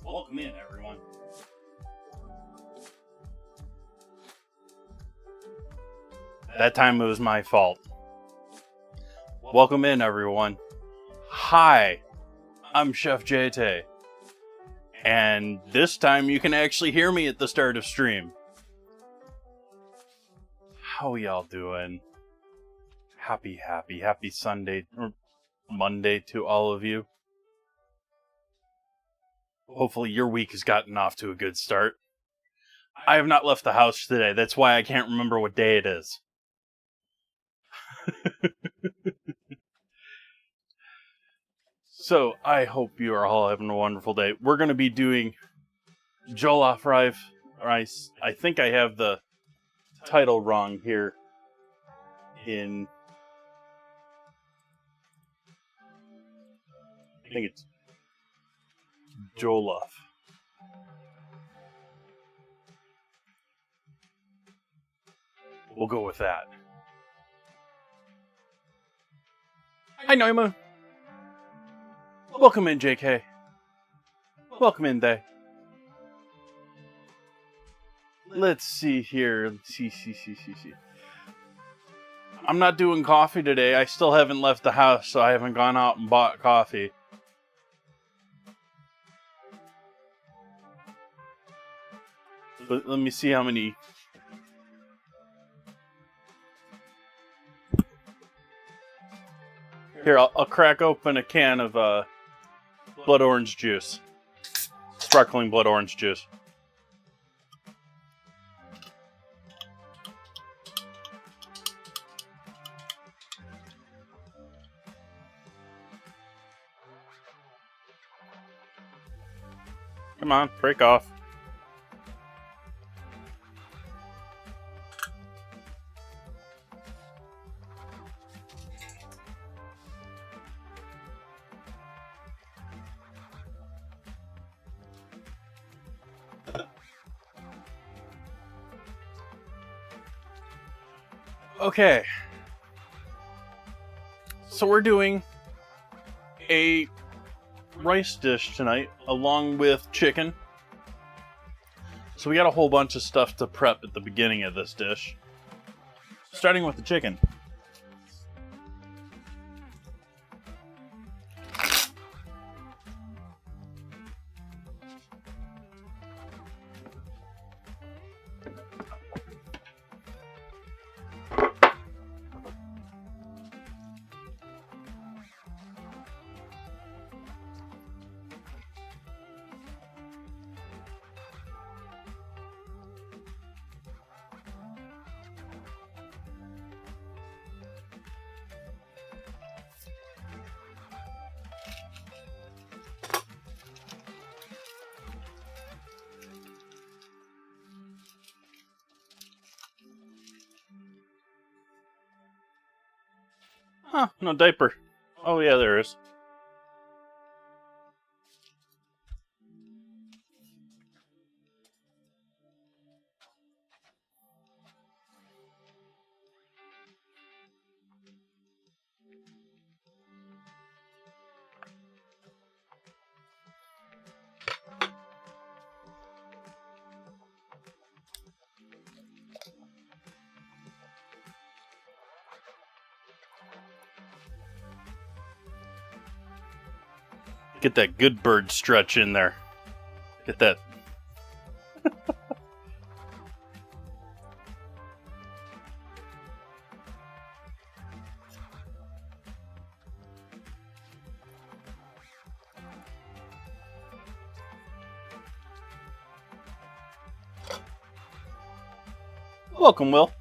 Welcome in, everyone. That time it was my fault. Welcome in, everyone. Hi, I'm Chef Jay Tay. And this time you can actually hear me at the start of stream. How y'all doing? Happy Sunday, or Monday to all of you. Hopefully your week has gotten off to a good start. I have not left the house today. That's why I can't remember what day it is. So, I hope you are all having a wonderful day. We're going to be doing Jollaf Rice. I think I have the title wrong here in... I think it's Jollof. We'll go with that. Hi, Noimoo. Welcome in, JK. Welcome in, they. Let's see here. See. I'm not doing coffee today. I still haven't left the house, so I haven't gone out and bought coffee. Let me see how many. Here, I'll crack open a can of blood orange juice. Sparkling blood orange juice. Come on, break off. Okay. So we're doing a rice dish tonight, along with chicken. So we got a whole bunch of stuff to prep at the beginning of this dish. Starting with the chicken. Huh, no diaper. Oh yeah, there is. Get that good bird stretch in there. Get that. Welcome, Will.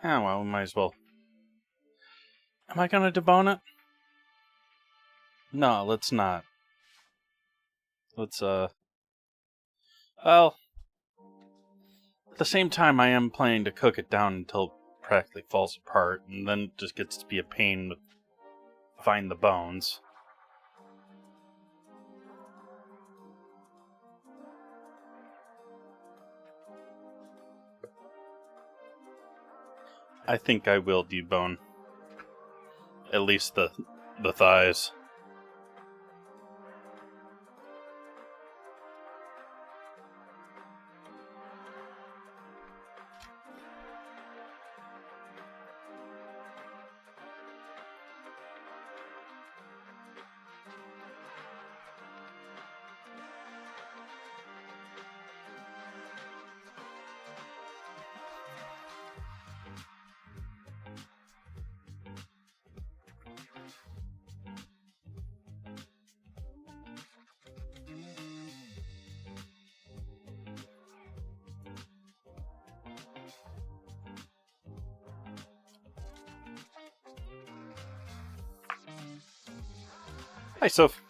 Ah, well, we might as well. Am I gonna debone it? No, let's not. Let's, well, at the same time, I am planning to cook it down until it practically falls apart, and then it just gets to be a pain to find the bones. I think I will debone. At least the thighs. Hi, Soph.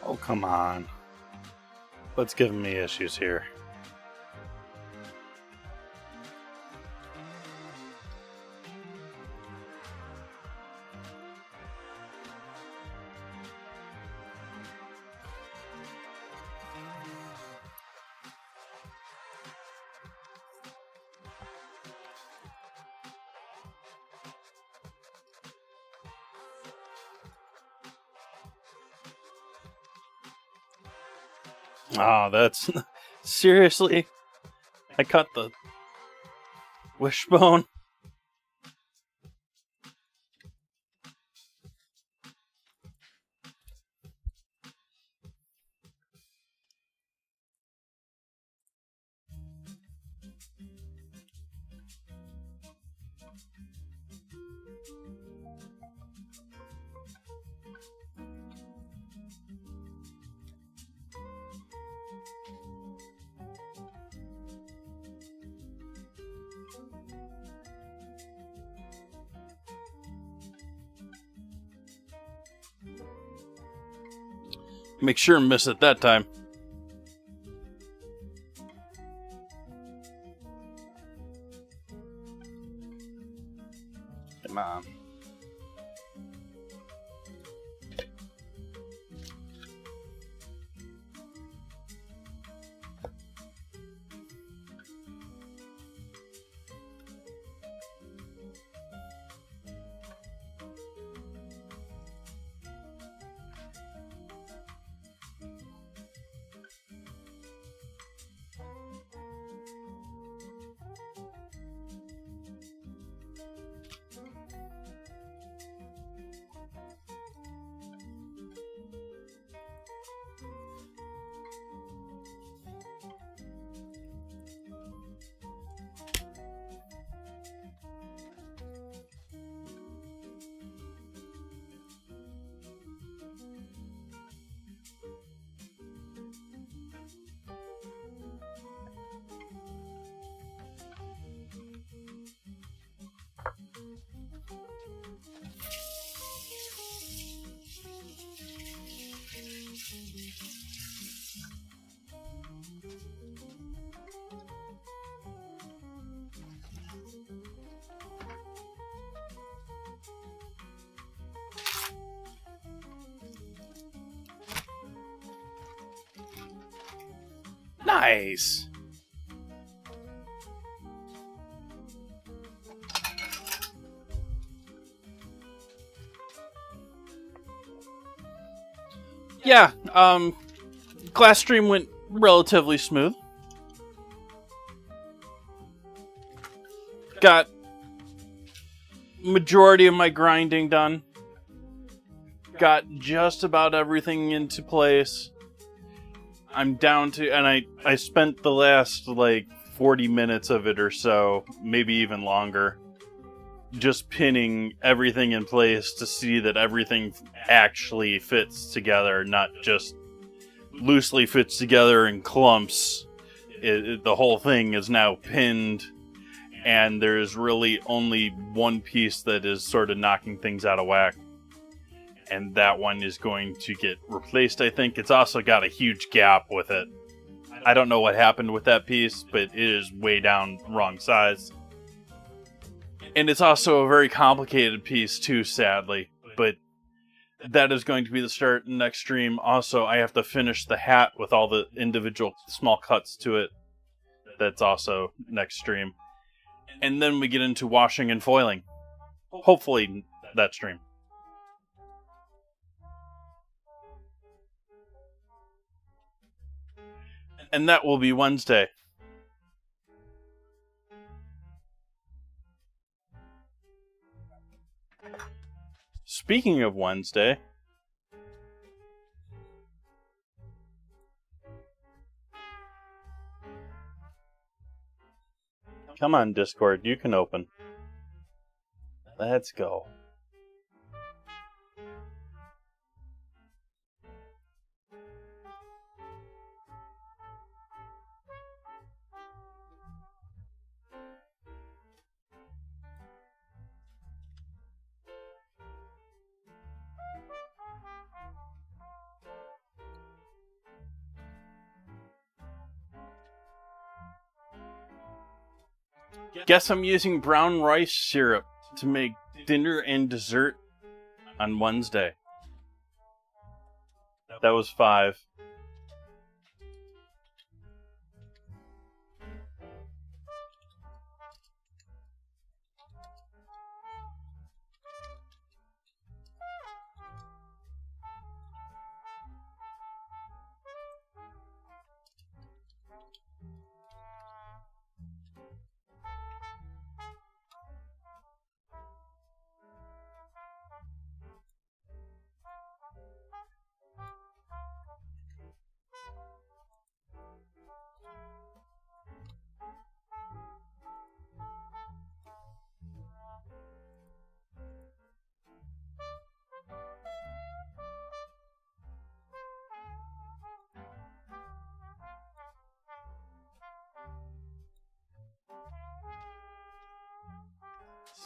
Oh, come on. What's giving me issues here? Oh, that's... Seriously? I cut the wishbone? Make sure and miss it that time. Come on. Nice. Yeah, glass stream went relatively smooth. Got majority of my grinding done. Got just about everything into place. I'm down to, and I spent the last, like, 40 minutes of it or so, maybe even longer, just pinning everything in place to see that everything actually fits together, not just loosely fits together in clumps. The whole thing is now pinned, and there's really only one piece that is sort of knocking things out of whack. And that one is going to get replaced, I think. It's also got a huge gap with it. I don't know what happened with that piece, but it is way down wrong size. And it's also a very complicated piece too, sadly. But that is going to be the start of the next stream. Also, I have to finish the hat with all the individual small cuts to it. That's also next stream. And then we get into washing and foiling. Hopefully that stream. And that will be Wednesday. Speaking of Wednesday, come on, Discord, you can open. Let's go. Guess I'm using brown rice syrup to make dinner and dessert on Wednesday. That was 5.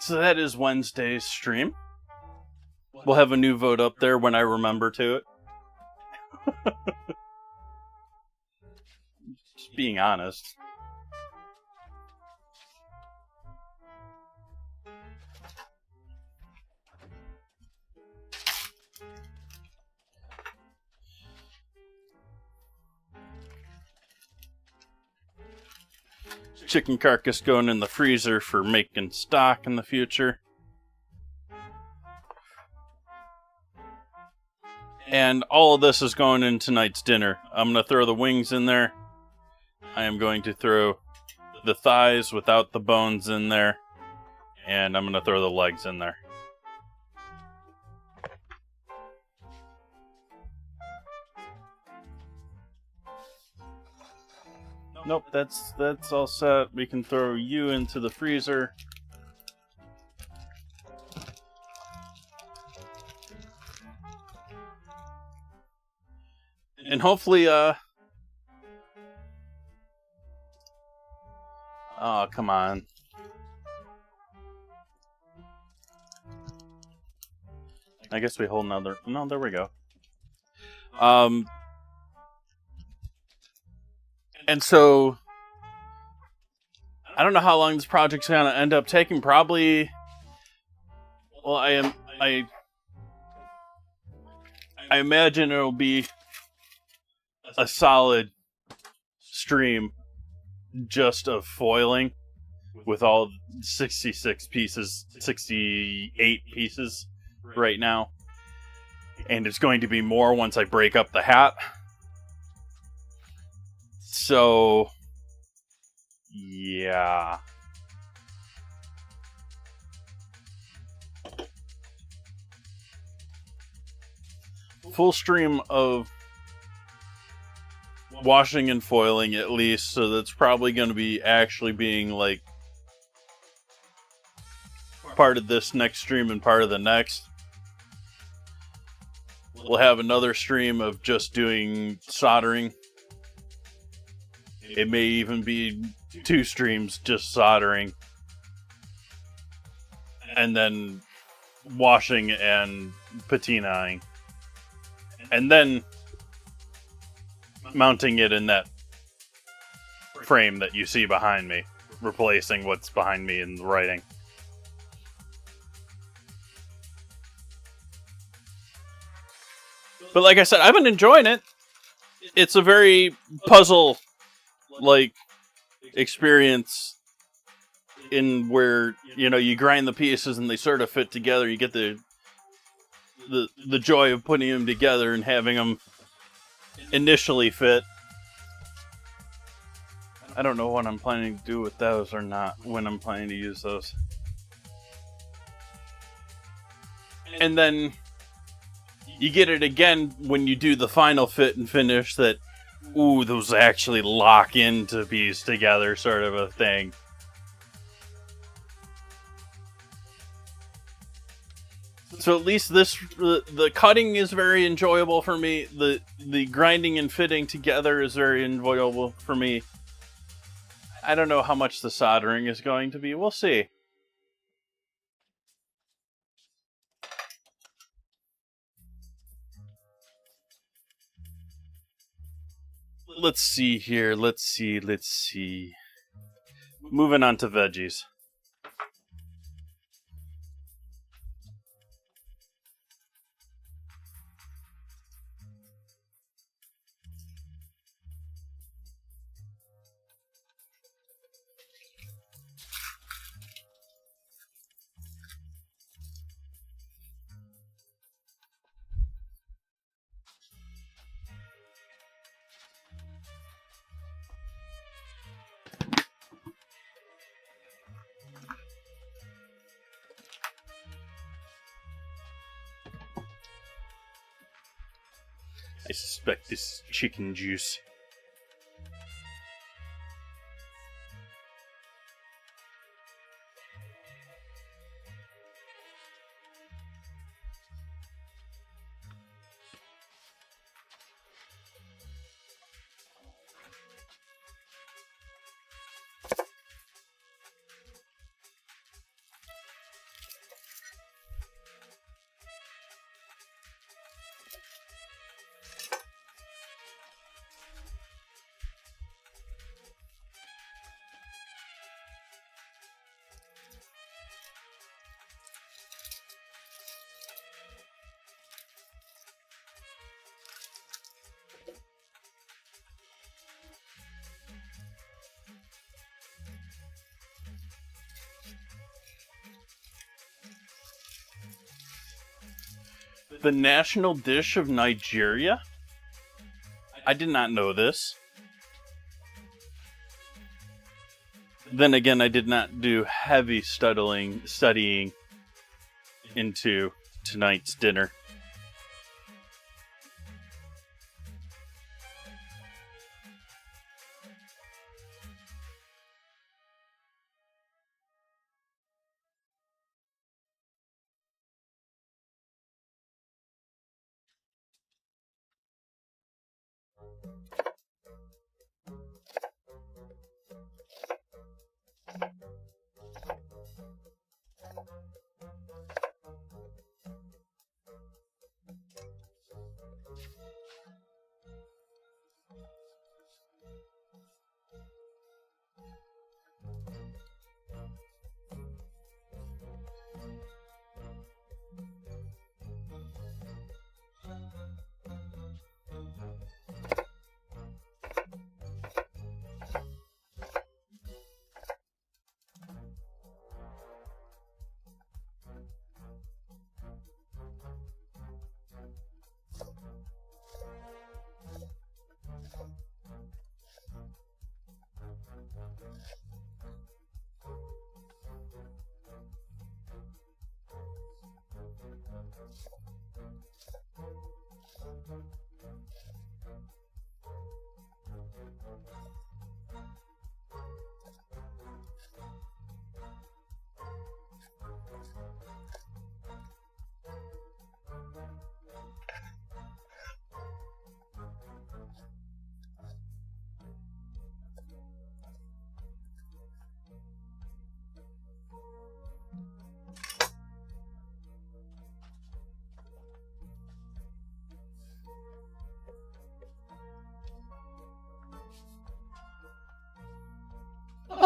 So that is Wednesday's stream. We'll have a new vote up there when I remember to it. Just being honest. Chicken carcass going in the freezer for making stock in the future. And all of this is going in tonight's dinner. I'm going to throw the wings in there. I am going to throw the thighs without the bones in there. And I'm going to throw the legs in there. Nope, that's all set. We can throw you into the freezer. And hopefully, oh, come on. I guess we hold another, no, there we go. And so, I don't know how long this project's gonna end up taking. Probably, well, I imagine it'll be a solid stream just of foiling with all 66 pieces, 68 pieces right now. And it's going to be more once I break up the hat. So, yeah. Full stream of washing and foiling at least, so that's probably going to be actually being like part of this next stream and part of the next. We'll have another stream of just doing soldering. It may even be 2 streams just soldering. And then washing and patinaing. And then mounting it in that frame that you see behind me, replacing what's behind me in the writing. But like I said, I've been enjoying it. It's a very puzzle-like experience in where, you know, you grind the pieces and they sort of fit together. You get the joy of putting them together and having them initially fit. I don't know what I'm planning to do with those or not, when I'm planning to use those. And then you get it again when you do the final fit and finish that, ooh, those actually lock into piece together sort of a thing. So at least the cutting is very enjoyable for me. The grinding and fitting together is very enjoyable for me. I don't know how much the soldering is going to be. We'll see. Let's see here. Let's see. Moving on to veggies. I suspect this is chicken juice. The national dish of Nigeria? I did not know this. Then again, I did not do heavy studying into tonight's dinner.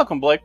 welcome, Blake.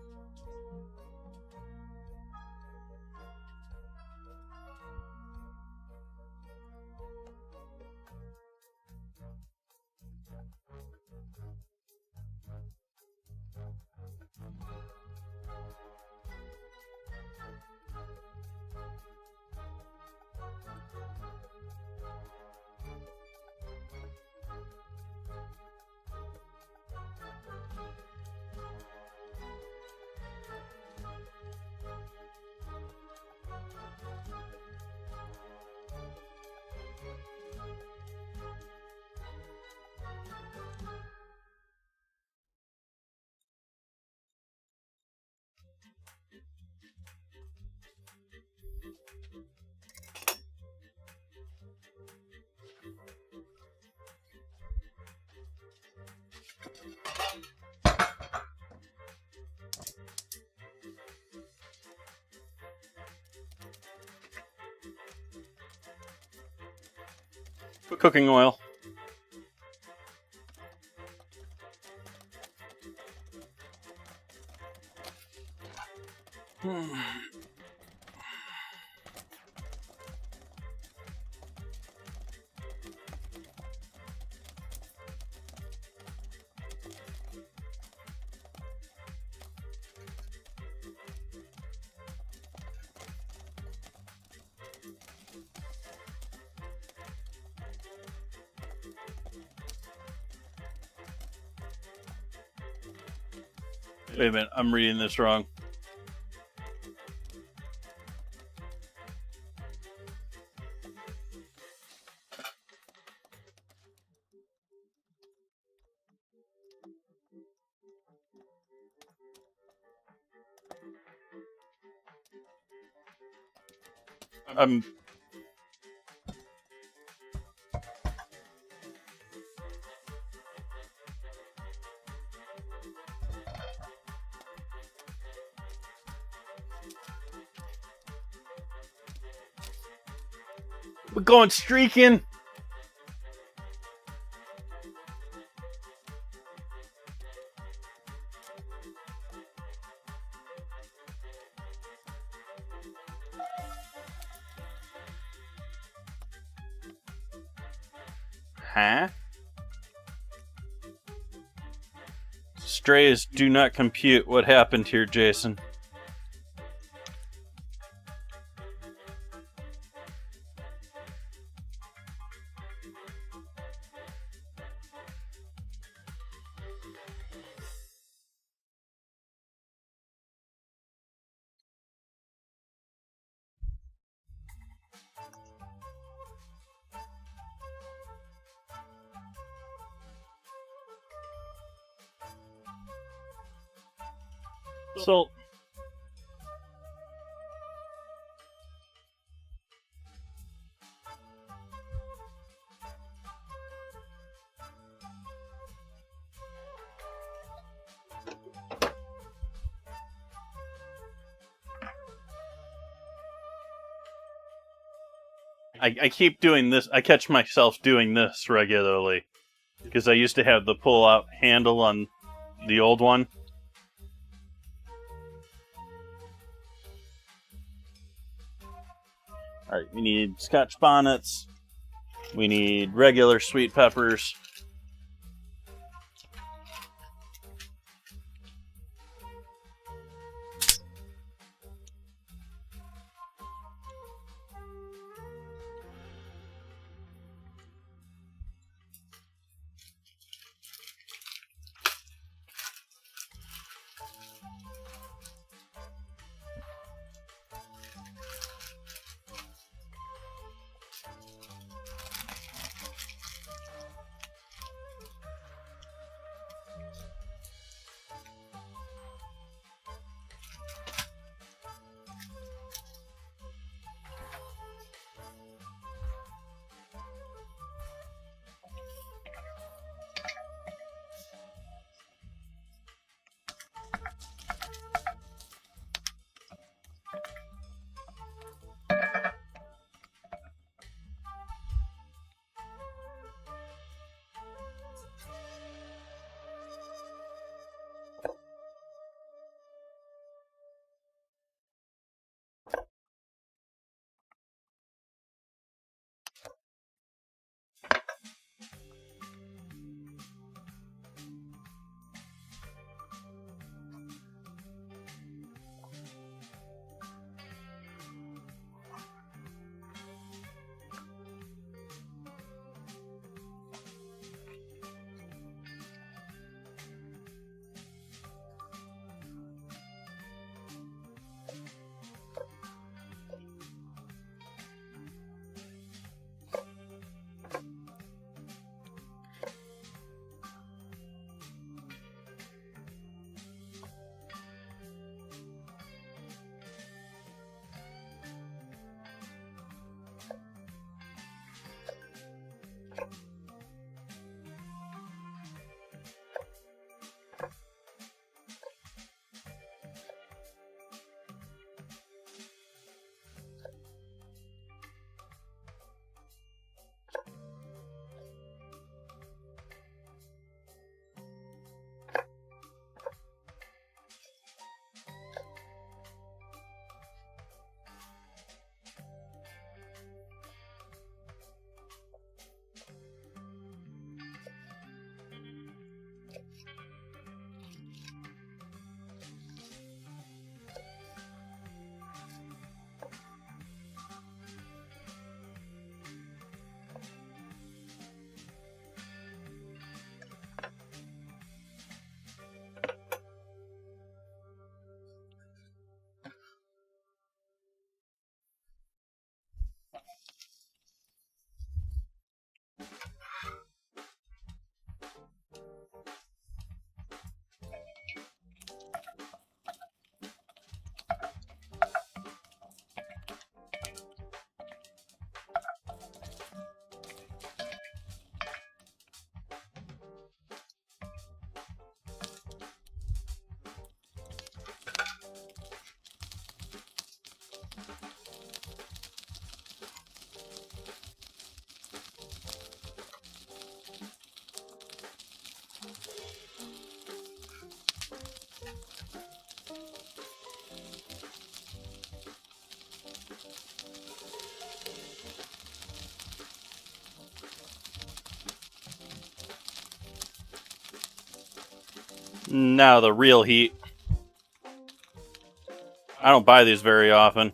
Cooking oil. Wait a minute, I'm reading this wrong. We're going streaking. Huh? Strays do not compute. What happened here, Jason? So, I keep doing this. I catch myself doing this regularly because I used to have the pull-out handle on the old one. Alright, we need scotch bonnets. We need regular sweet peppers. Now the real heat. I don't buy these very often.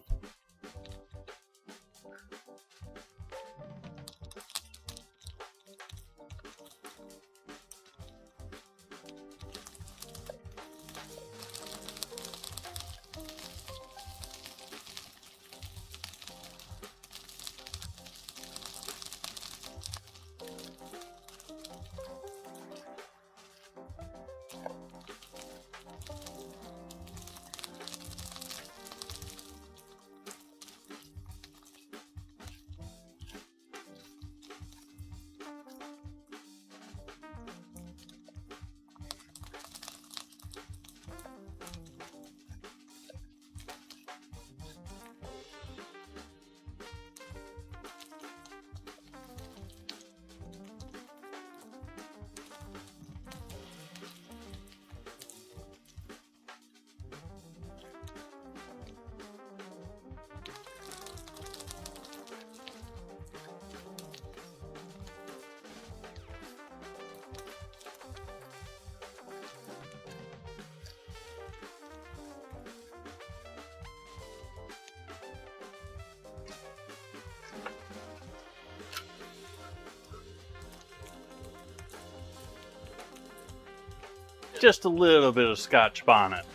Just a little bit of scotch bonnet.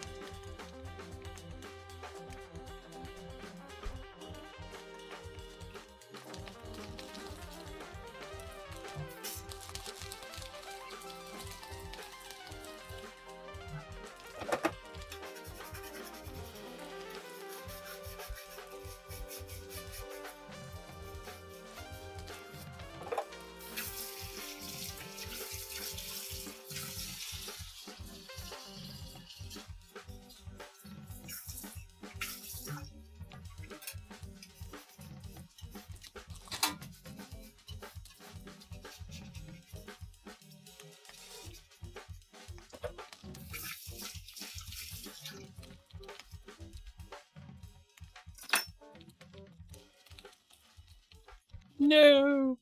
No.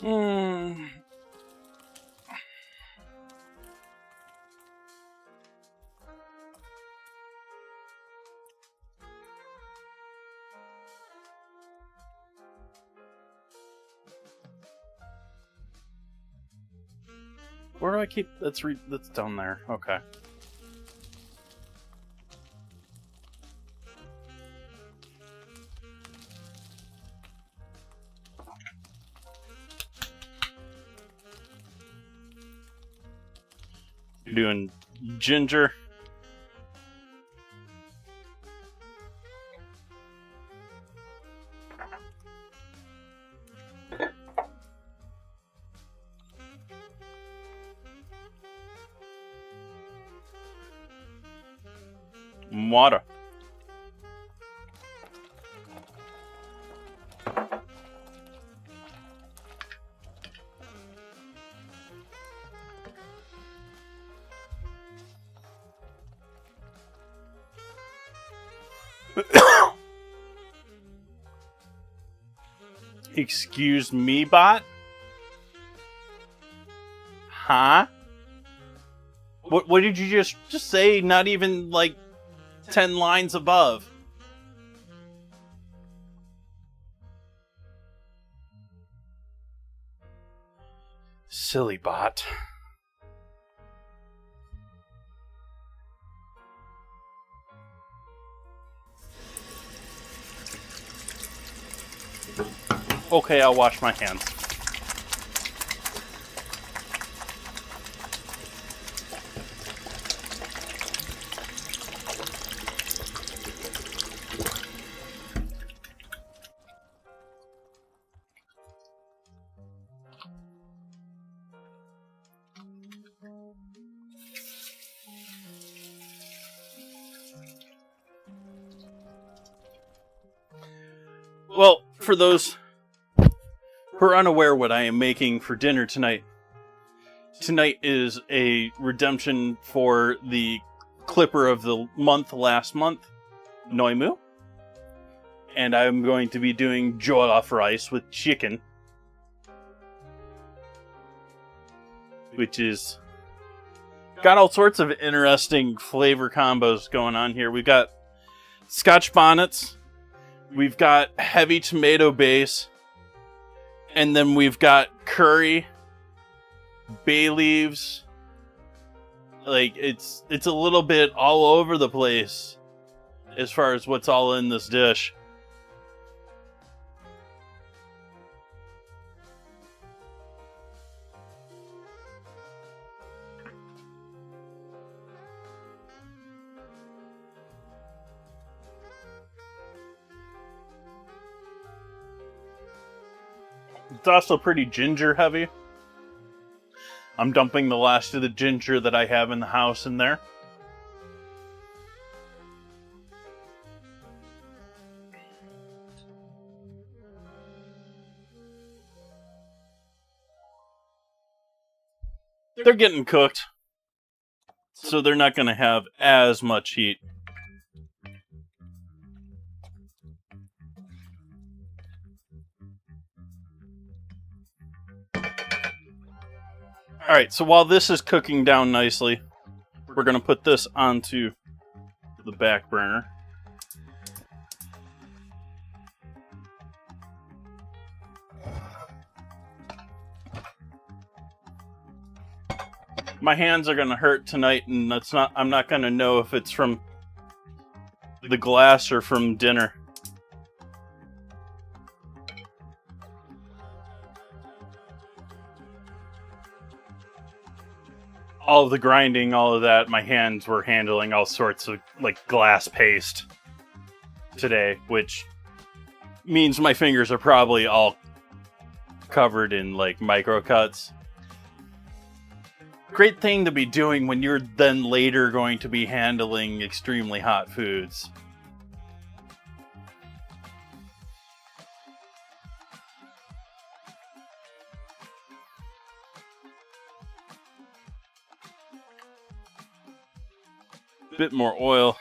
Hmm. Where do I keep? That's down there. Okay. You're doing ginger. Water. Excuse me, bot? Huh? What did you just say? Not even like 10 lines above. Silly bot. Okay, I'll wash my hands. Well, for those who are unaware what I am making for dinner tonight, tonight is a redemption for the clipper of the month last month, Noimoo. And I'm going to be doing Jollaf rice with chicken, which is got all sorts of interesting flavor combos going on here. We've got scotch bonnets, we've got heavy tomato base, and then we've got curry, bay leaves. Like, it's a little bit all over the place as far as what's all in this dish. It's also pretty ginger heavy. I'm dumping the last of the ginger that I have in the house in there. They're getting cooked, so they're not going to have as much heat. Alright, so while this is cooking down nicely, we're going to put this onto the back burner. My hands are going to hurt tonight, and I'm not going to know if it's from the glass or from dinner. All of the grinding, all of that, my hands were handling all sorts of, like, glass paste today, which means my fingers are probably all covered in, like, micro cuts. Great thing to be doing when you're then later going to be handling extremely hot foods. Bit more oil.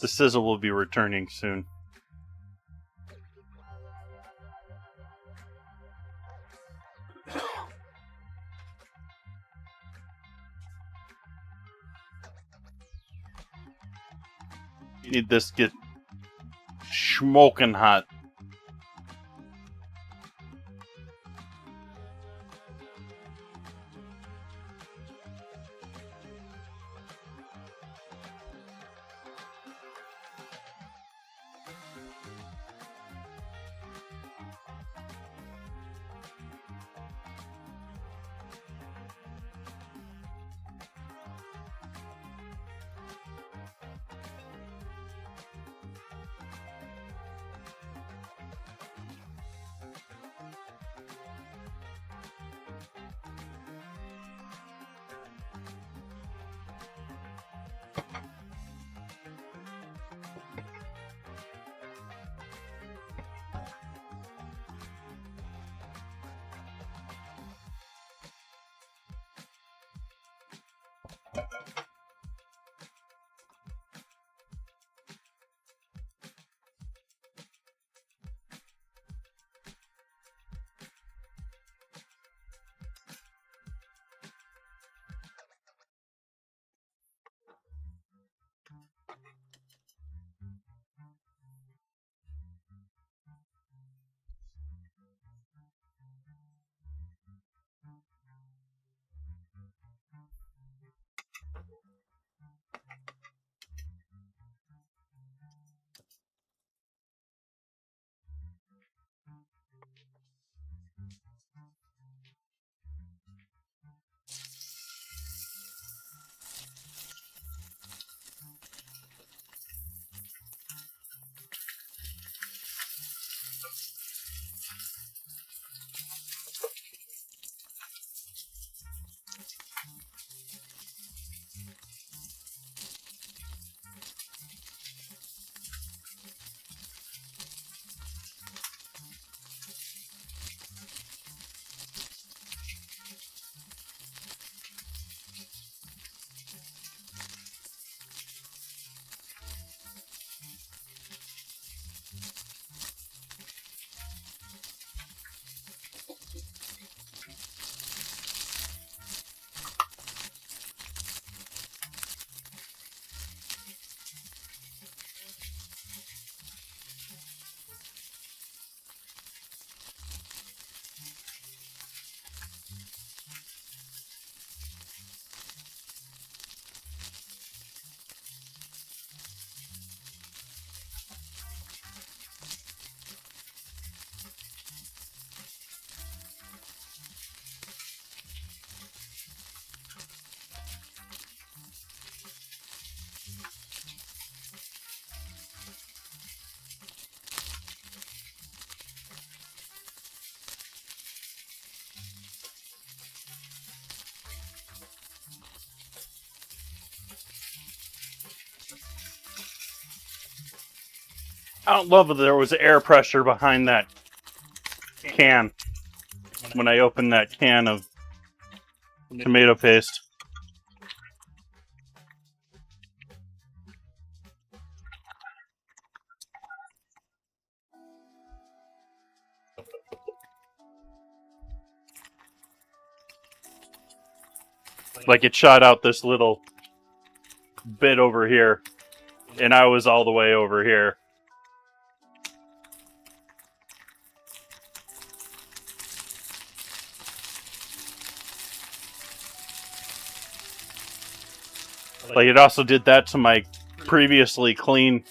The sizzle will be returning soon. You need this to get smoking hot. I don't love that there was air pressure behind that can when I opened that can of tomato paste. Like it shot out this little bit over here, and I was all the way over here. Like it also did that to my previously clean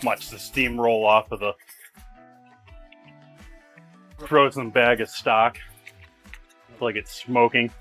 watch the steam roll off of the frozen bag of stock. Like it's smoking.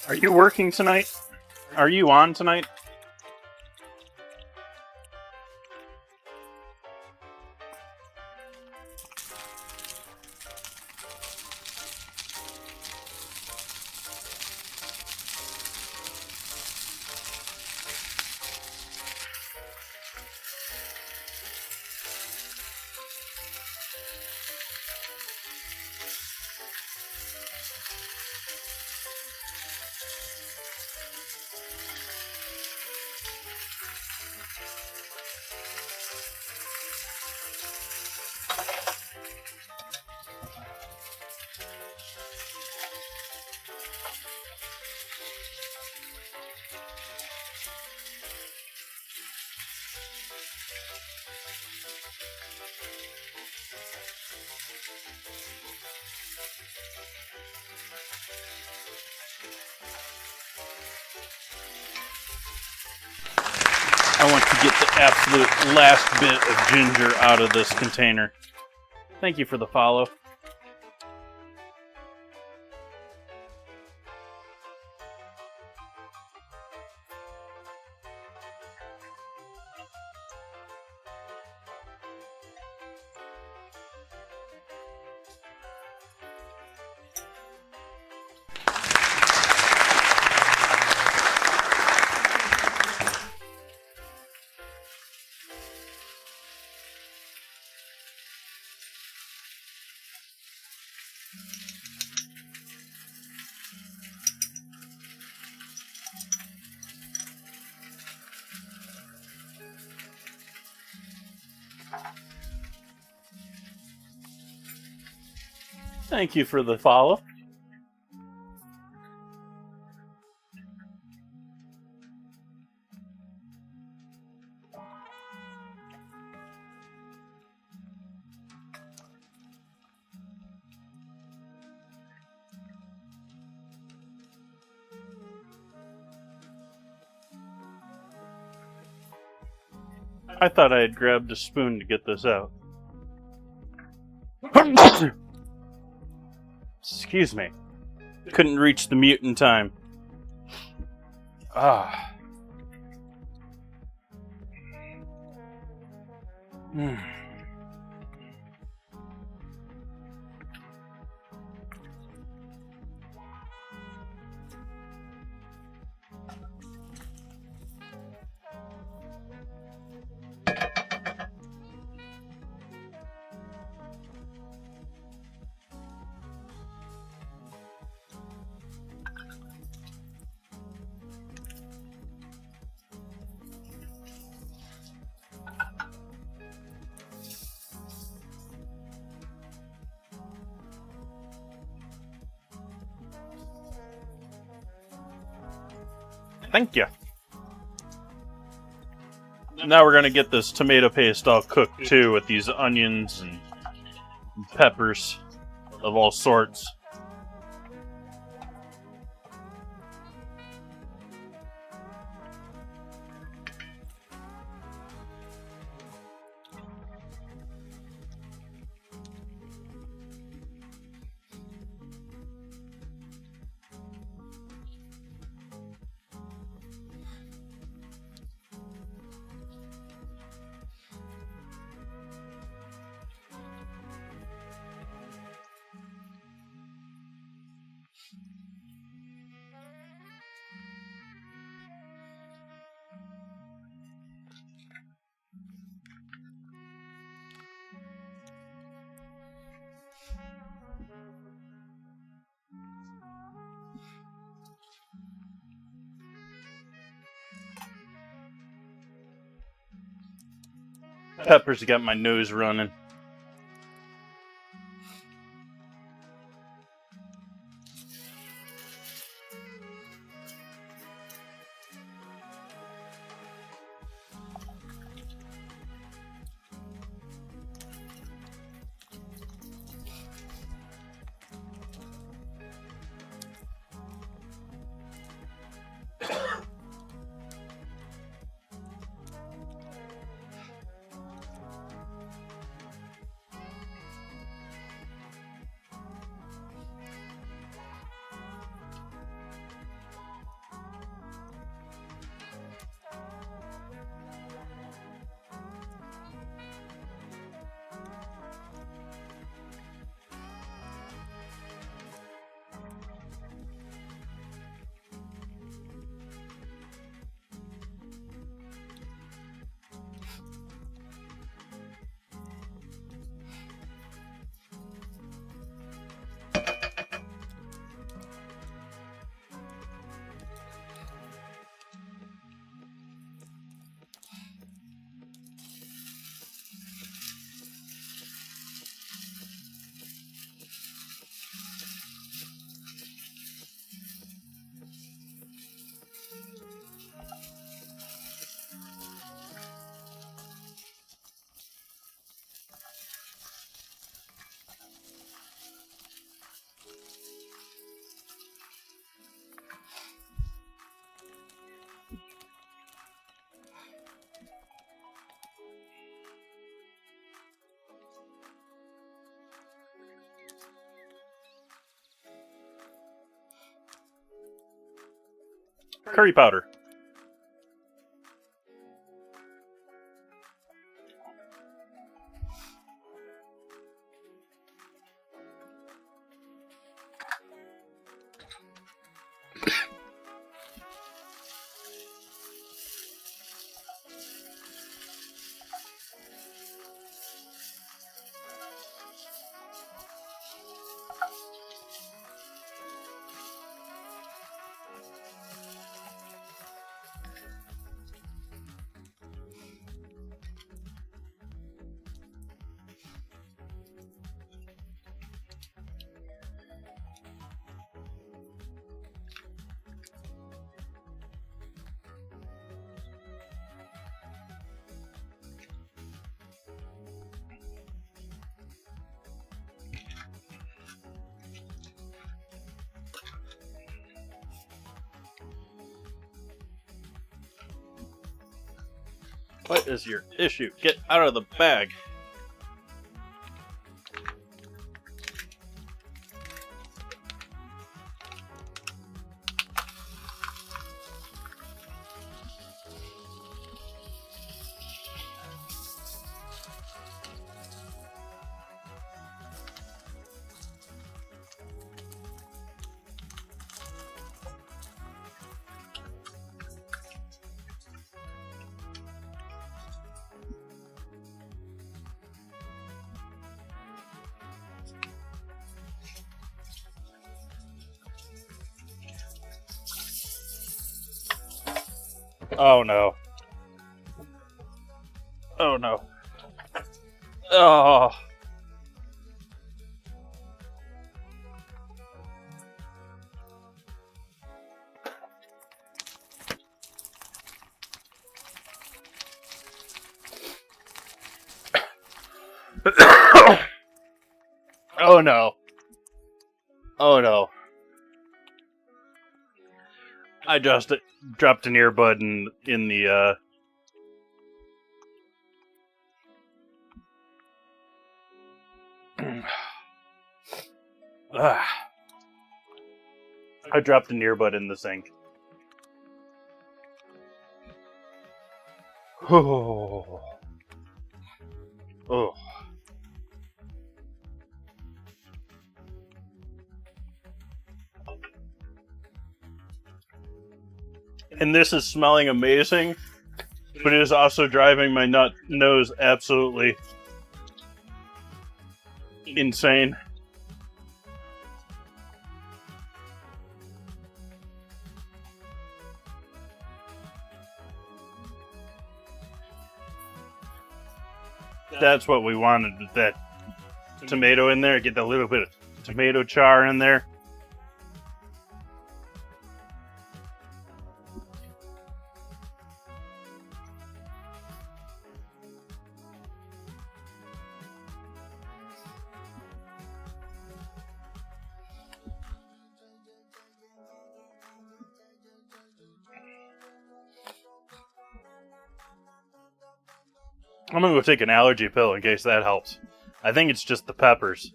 Are you working tonight? Are you on tonight? I want to get the absolute last bit of ginger out of this container. Thank you for the follow. Thank you for the follow. I thought I had grabbed a spoon to get this out. Excuse me. Couldn't reach the mute in time. Ah. Thank you. Now we're gonna get this tomato paste all cooked too with these onions and peppers of all sorts. Peppers got my nose running. Curry powder. What is your issue? Get out of the bag. Oh no. Oh no. Oh. Oh no. Oh no. I just dropped an earbud in the I dropped an earbud in the sink. Oh. Oh. And this is smelling amazing, but it is also driving my nose absolutely insane. That's what we wanted with that tomato in there. Get a little bit of tomato char in there. I'm gonna go take an allergy pill in case that helps. I think it's just the peppers.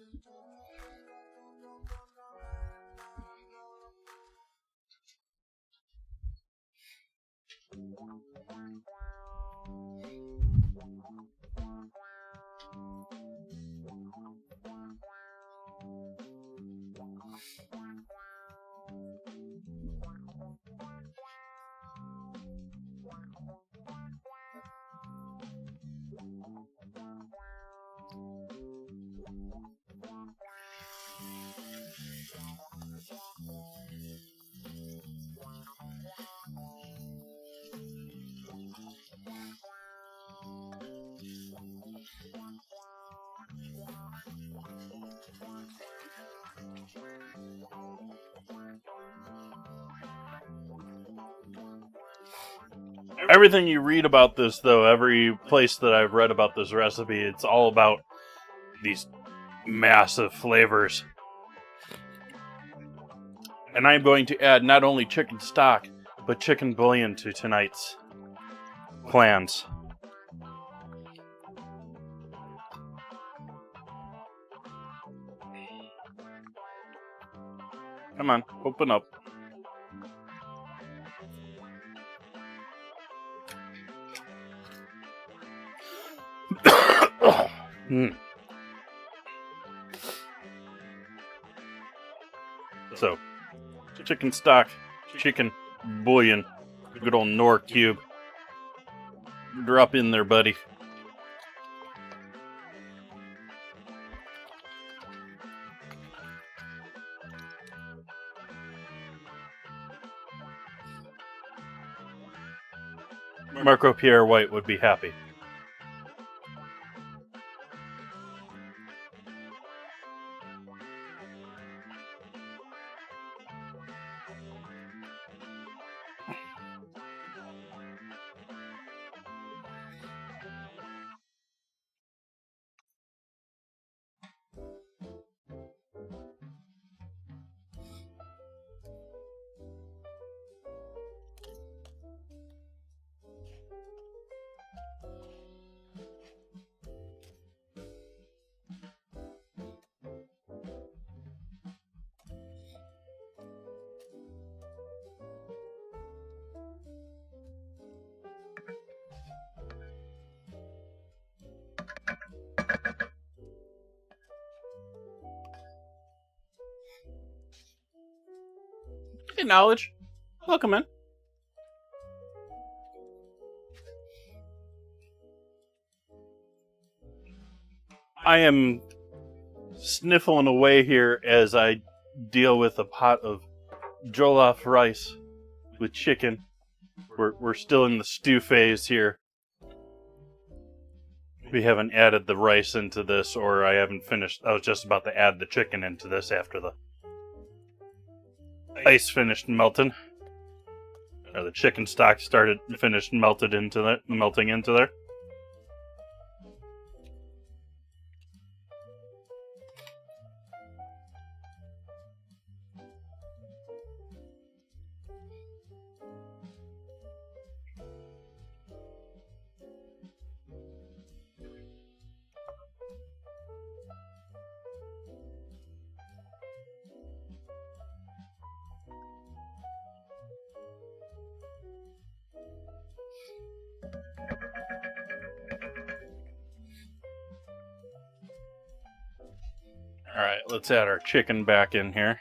Everything you read about this, though, every place that I've read about this recipe, it's all about these massive flavors. And I'm going to add not only chicken stock, but chicken bouillon to tonight's plans. Come on, open up. So, chicken stock, chicken bouillon, good old Knorr cube. Drop in there, buddy. Marco Pierre White would be happy. Hey, Knowledge. Welcome in. I am sniffling away here as I deal with a pot of Jollaf rice with chicken. We're still in the stew phase here. We haven't added the rice into this, or I haven't finished. I was just about to add the chicken into this after the ice finished melting. Or the chicken stock finished melting into there. Alright, let's add our chicken back in here.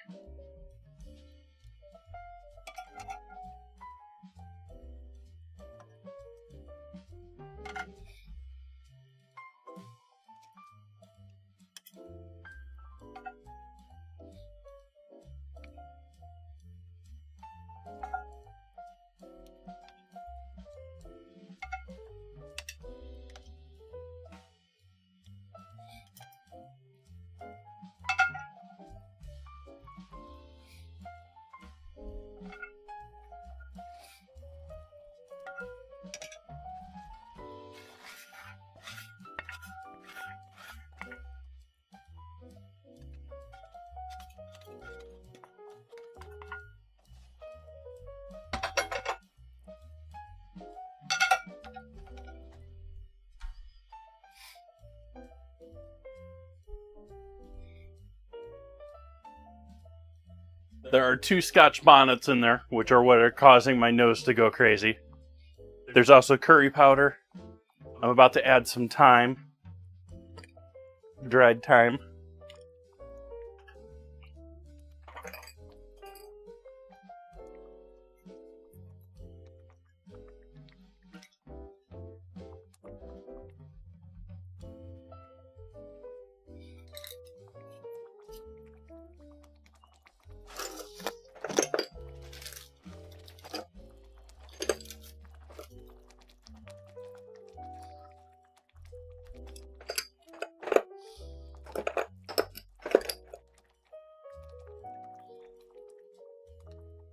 There are 2 scotch bonnets in there, which are what are causing my nose to go crazy. There's also curry powder. I'm about to add some thyme. Dried thyme.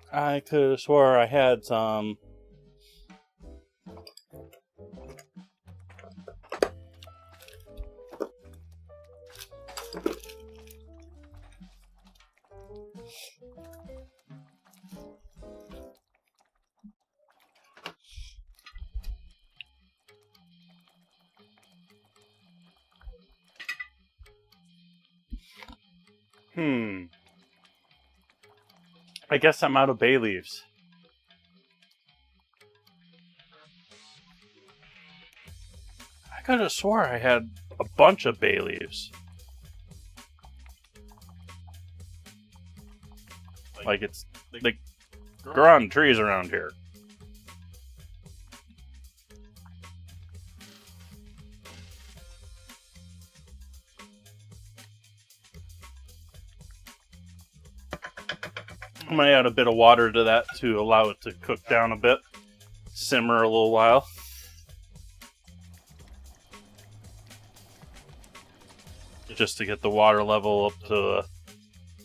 I could have swore I had some. I guess I'm out of bay leaves. I could have swore I had a bunch of bay leaves. Like it's like grow on trees around here. I'm going to add a bit of water to that to allow it to cook down a bit. Simmer a little while. Just to get the water level up to the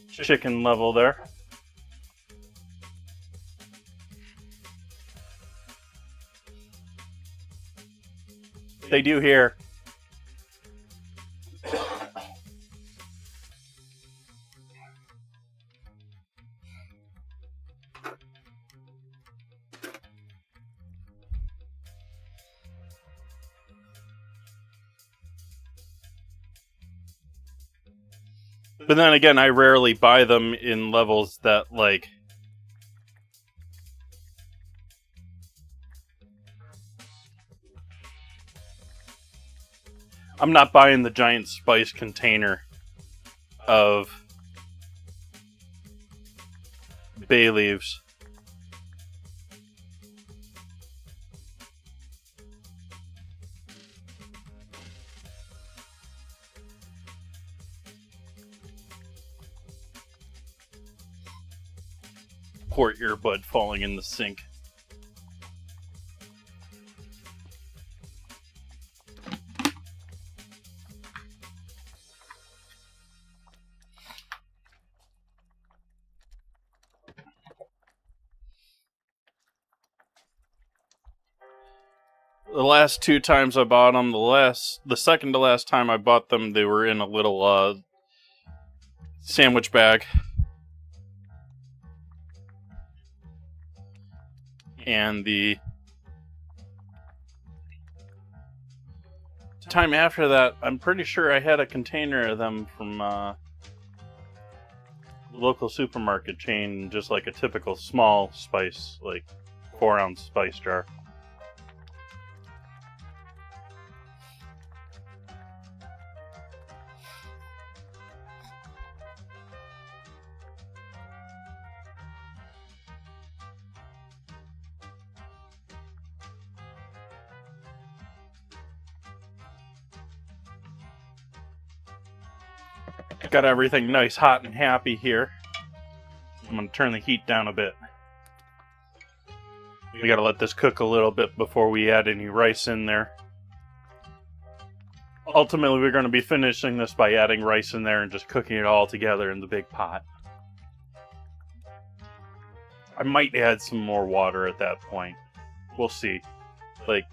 chicken level there. They do here. But then again, I rarely buy them in levels that, like... I'm not buying the giant spice container of bay leaves. Poor earbud falling in the sink. The last 2 times I bought them, the second to last time I bought them, they were in a little sandwich bag. And the time after that, I'm pretty sure I had a container of them from local supermarket chain, just like a typical small spice, like 4-ounce spice jar. Got everything nice, hot, and happy here. I'm going to turn the heat down a bit. We got to let this cook a little bit before we add any rice in there. Ultimately, we're going to be finishing this by adding rice in there and just cooking it all together in the big pot. I might add some more water at that point. We'll see. Like,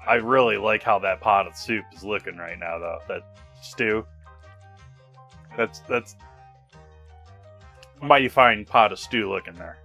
I really like how that pot of soup is looking right now, though. That stew. That's a mighty fine pot of stew looking there.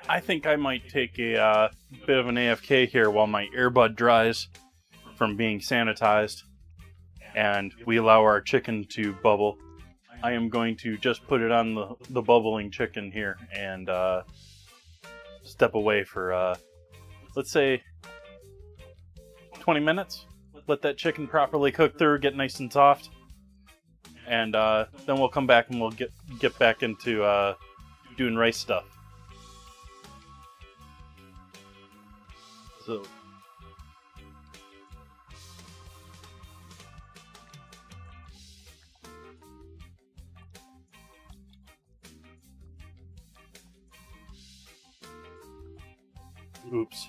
I think I might take a bit of an AFK here while my earbud dries from being sanitized and we allow our chicken to bubble. I am going to just put it on the bubbling chicken here and step away for, let's say, 20 minutes. Let that chicken properly cook through, get nice and soft. And then we'll come back and we'll get back into doing rice stuff. So, oops.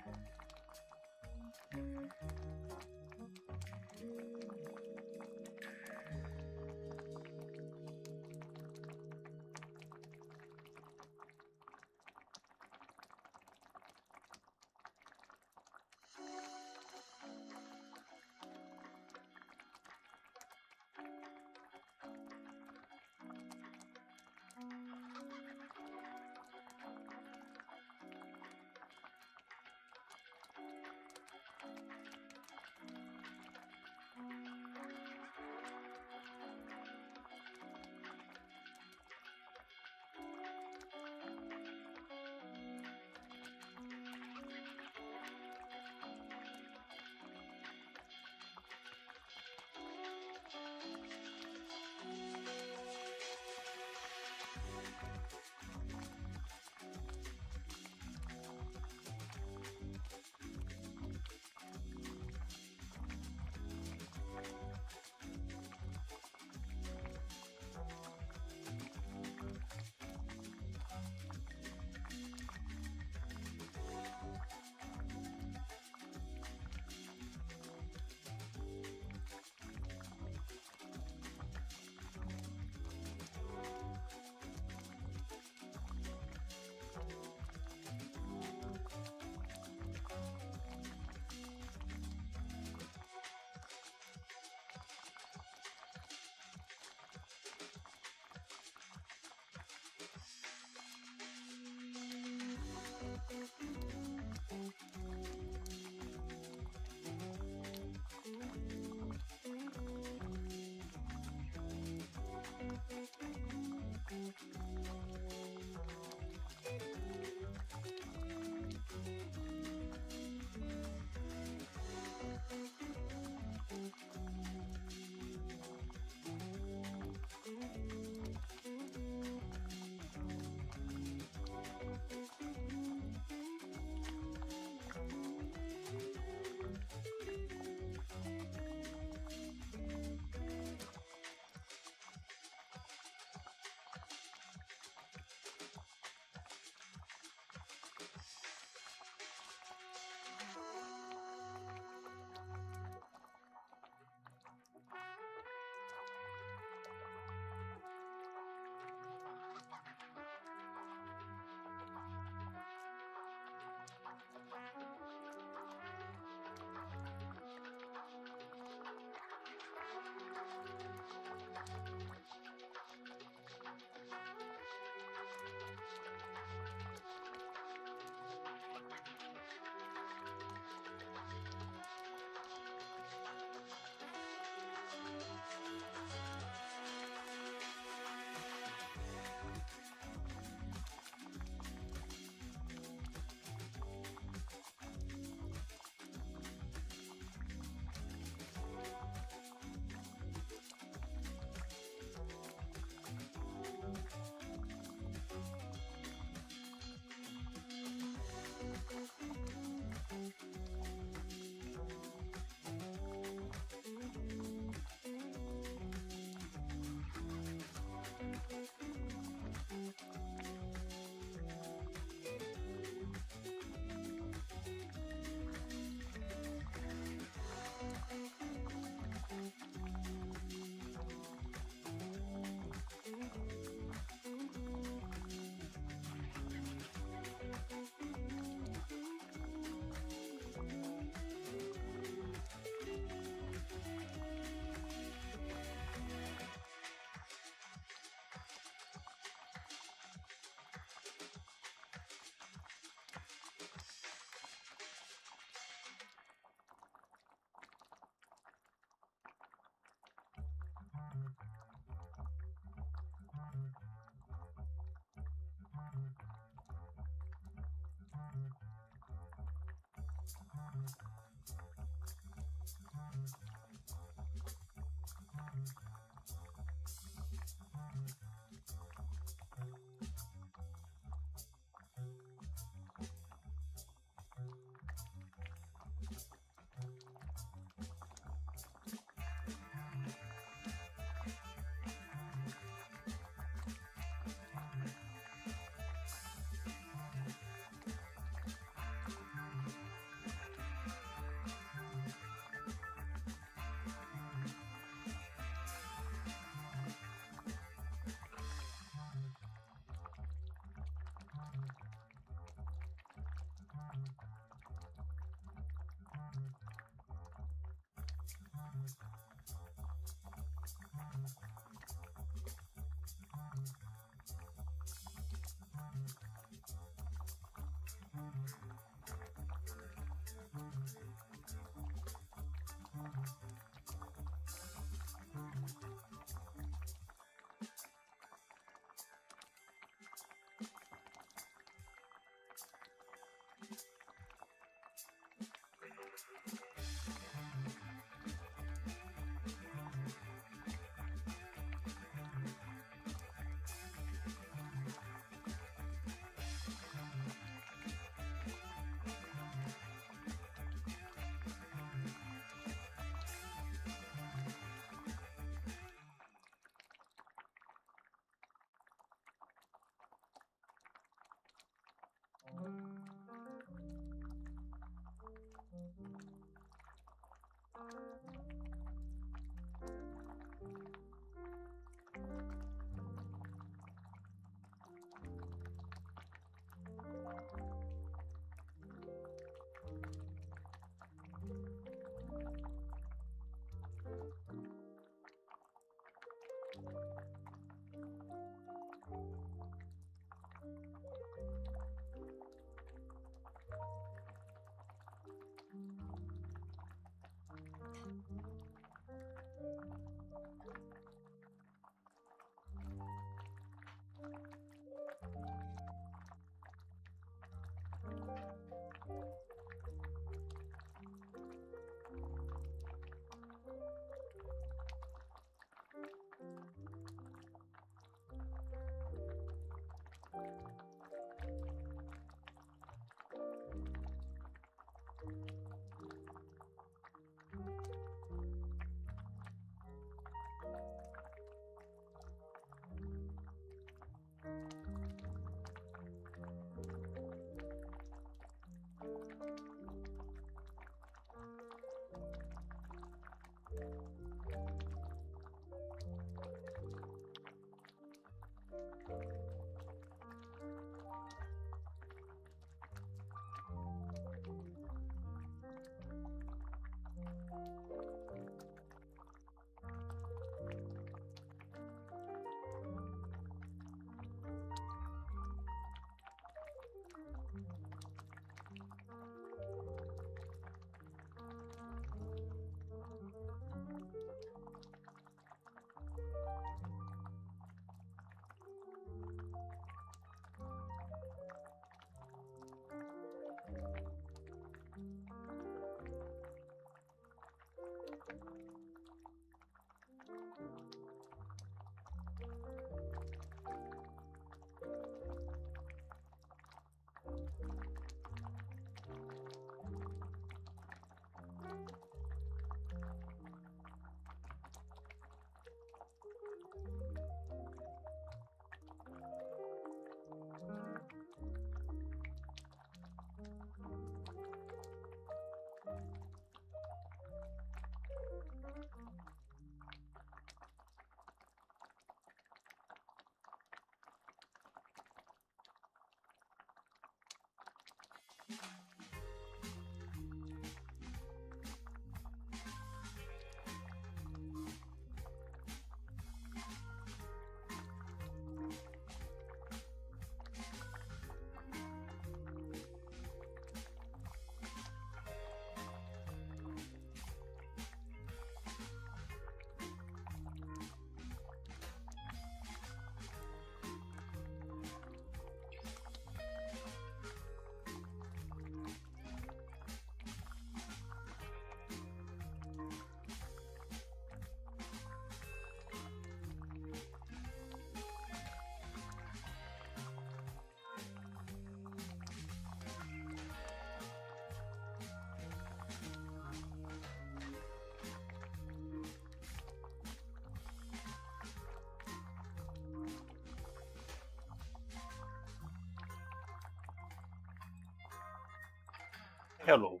Hello.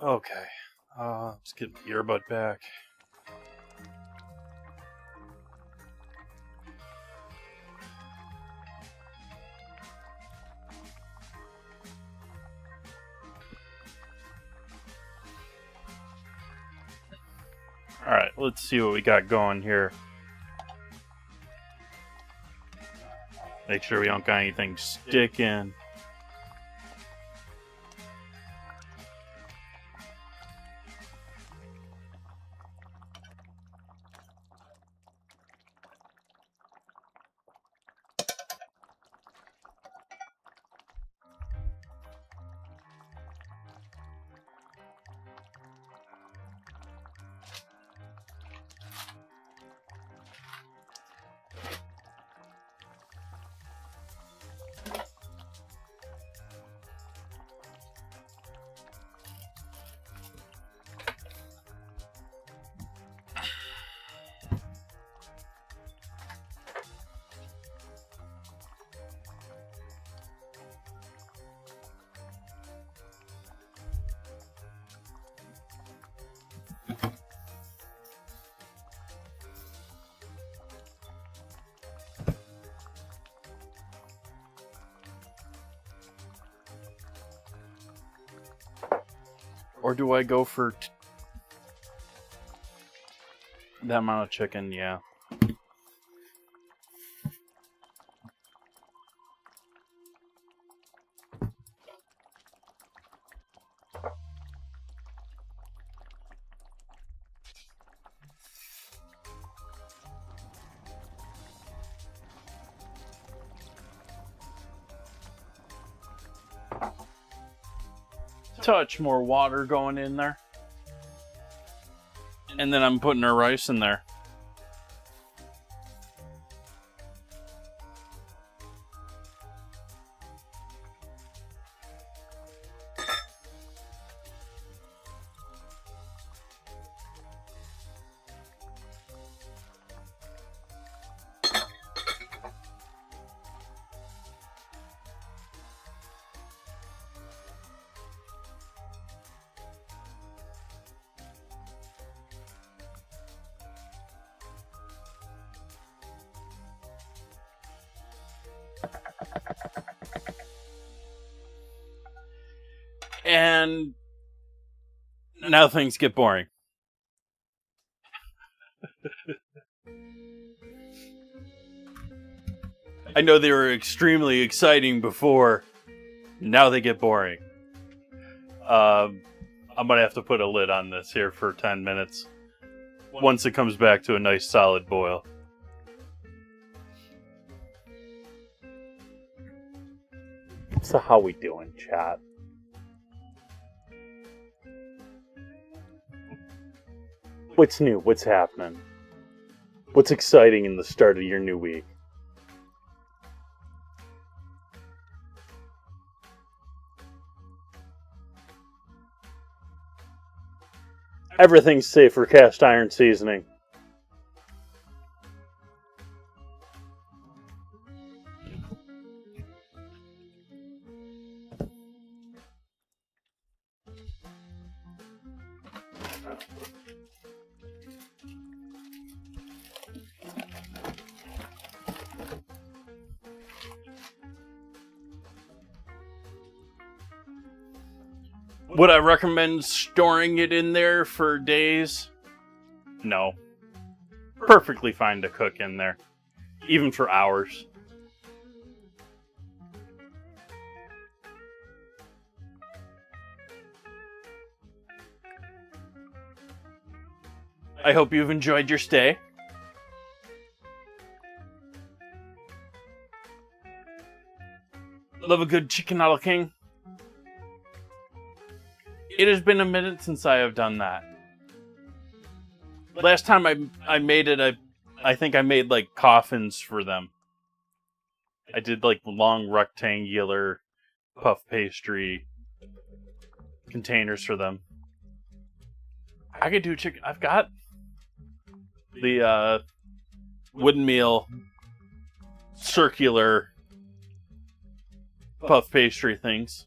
Okay. Let's get my earbud back. Alright, let's see what we got going here. Make sure we don't got anything sticking. Or do I go for that amount of chicken? Yeah. Touch more water going in there. And then I'm putting our rice in there. And now things get boring. I know they were extremely exciting before. Now they get boring. I'm going to have to put a lid on this here for 10 minutes. Once it comes back to a nice solid boil. So how we doing, chat? What's new? What's happening? What's exciting in the start of your new week? Everything's safe for cast iron seasoning. Would I recommend storing it in there for days? No. Perfectly fine to cook in there. Even for hours. I hope you've enjoyed your stay. Love a good chicken a la king. It has been a minute since I have done that. Last time I made it, I think I made like coffins for them. I did like long rectangular puff pastry containers for them. I could do chicken. I've got the wooden meal, circular puff pastry things.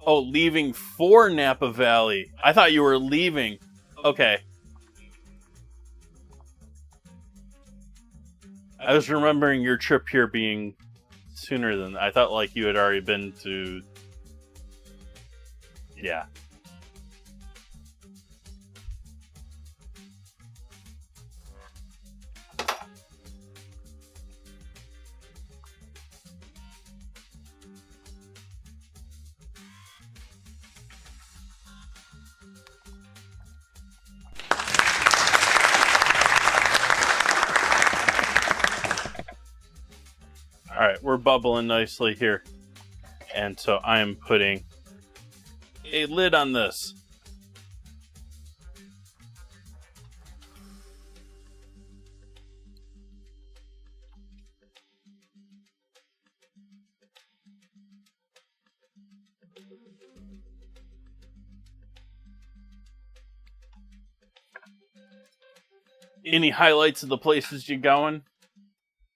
Oh, leaving for Napa Valley. I thought you were leaving. Okay. I was remembering your trip here being sooner than... I thought like you had already been to... Yeah. Alright, we're bubbling nicely here. And so I am putting a lid on this. Any highlights of the places you going?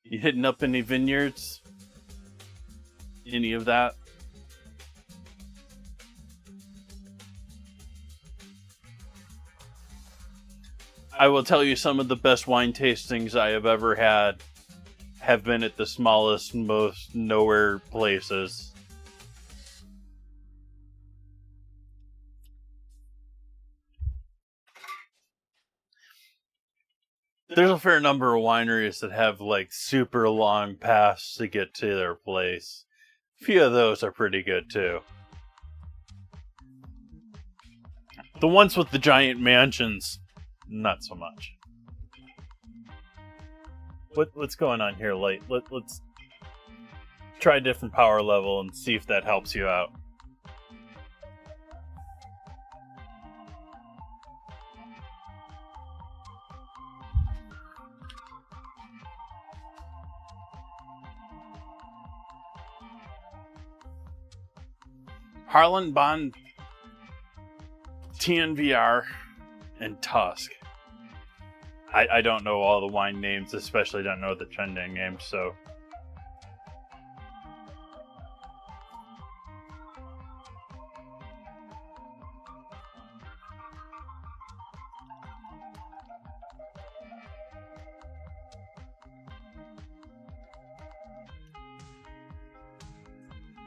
You hitting up any vineyards? Any of that? I will tell you some of the best wine tastings I have ever had have been at the smallest, most nowhere places. There's a fair number of wineries that have like super long paths to get to their place. A few of those are pretty good too. The ones with the giant mansions, not so much. What's going on here, Light? Let's try a different power level and see if that helps you out. Harlan Bond, TNVR, and Tusk. I don't know all the wine names, especially don't know the trending names, so...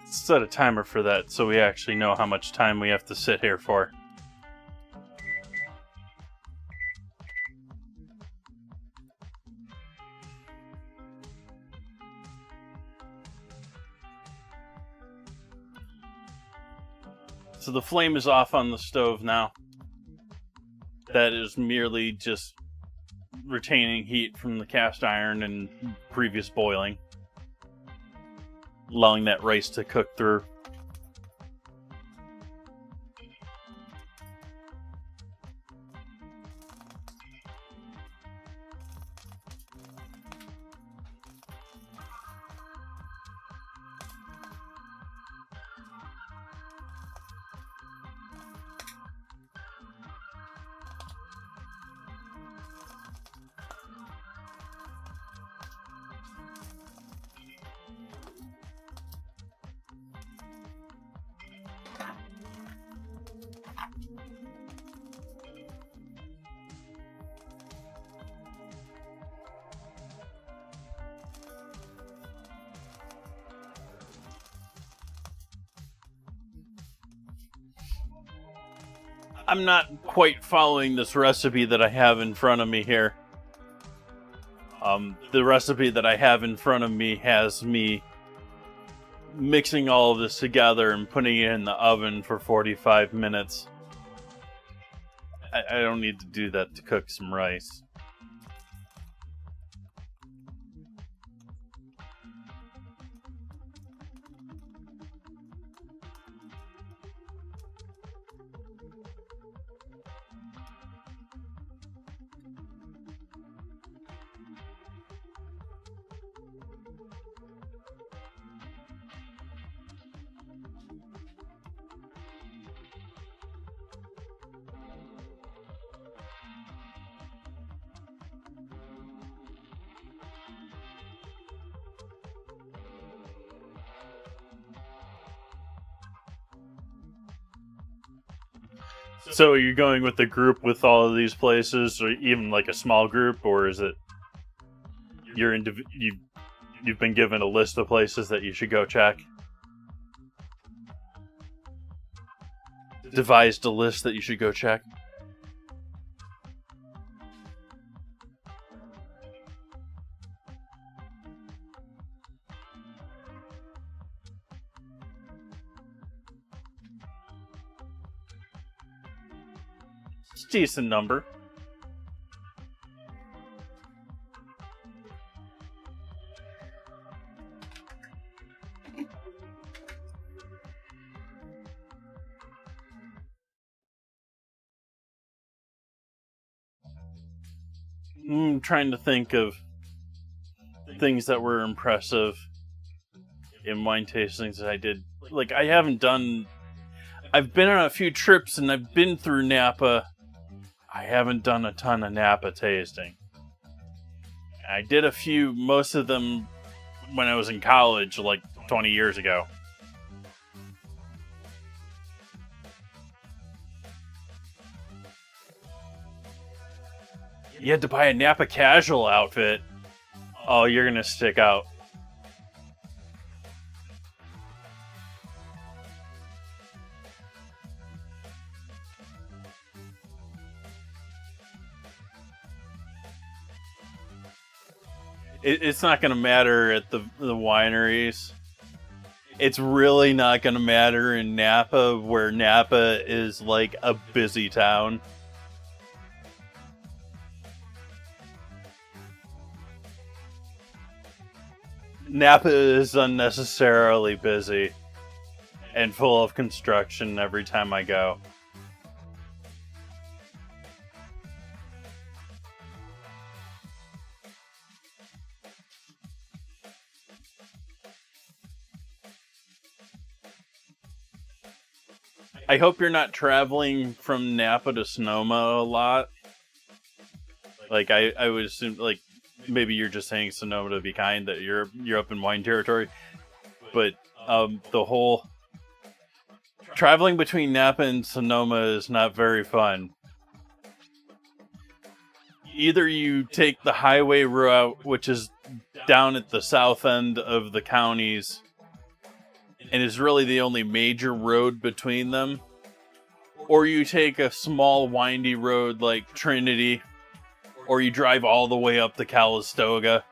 Set a timer for that so we actually know how much time we have to sit here for. So the flame is off on the stove now. That is merely just retaining heat from the cast iron and previous boiling, allowing that rice to cook through. I'm not quite following this recipe that I have in front of me here. The recipe that I have in front of me has me mixing all of this together and putting it in the oven for 45 minutes. I don't need to do that to cook some rice. So are you going with the group with all of these places, or even like a small group, or is it you've been given a list of places that you should go check? Devised a list that you should go check? It's a decent number. I'm trying to think of things that were impressive in wine tastings that I did. Like, I've been on a few trips and I've been through Napa. I haven't done a ton of Napa tasting. I did a few, most of them when I was in college, like 20 years ago. You had to buy a Napa casual outfit. Oh, you're gonna stick out. It's not gonna matter at the wineries. It's really not gonna matter in Napa, where Napa is like a busy town. Napa is unnecessarily busy and full of construction every time I go. I hope you're not traveling from Napa to Sonoma a lot. Like, I would assume, like, maybe you're just saying Sonoma to be kind, that you're up in wine territory. But the whole traveling between Napa and Sonoma is not very fun. Either you take the highway route, which is down at the south end of the counties, and is really the only major road between them, or you take a small windy road like Trinity, or you drive all the way up to Calistoga.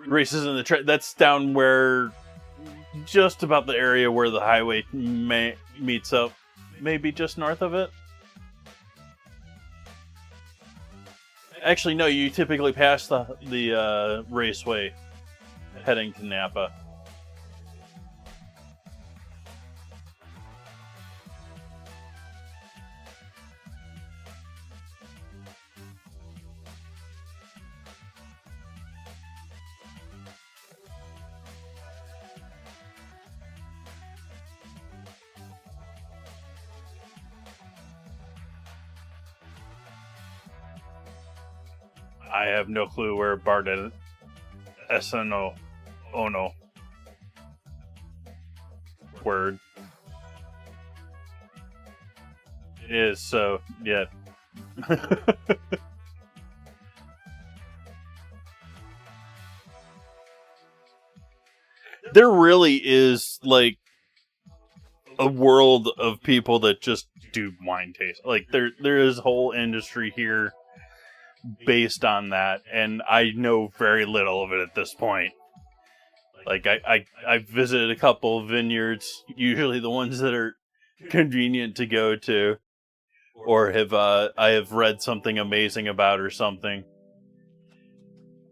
Races in the that's down where, just about the area where the highway meets up, maybe just north of it. Actually, no, you typically pass the raceway heading to Napa. I have no clue where Bardet Esano Ono word is, so yeah. There really is like a world of people that just do wine taste. Like there is a whole industry here based on that, and I know very little of it at this point. Like I visited a couple of vineyards, usually the ones that are convenient to go to, or I have read something amazing about or something.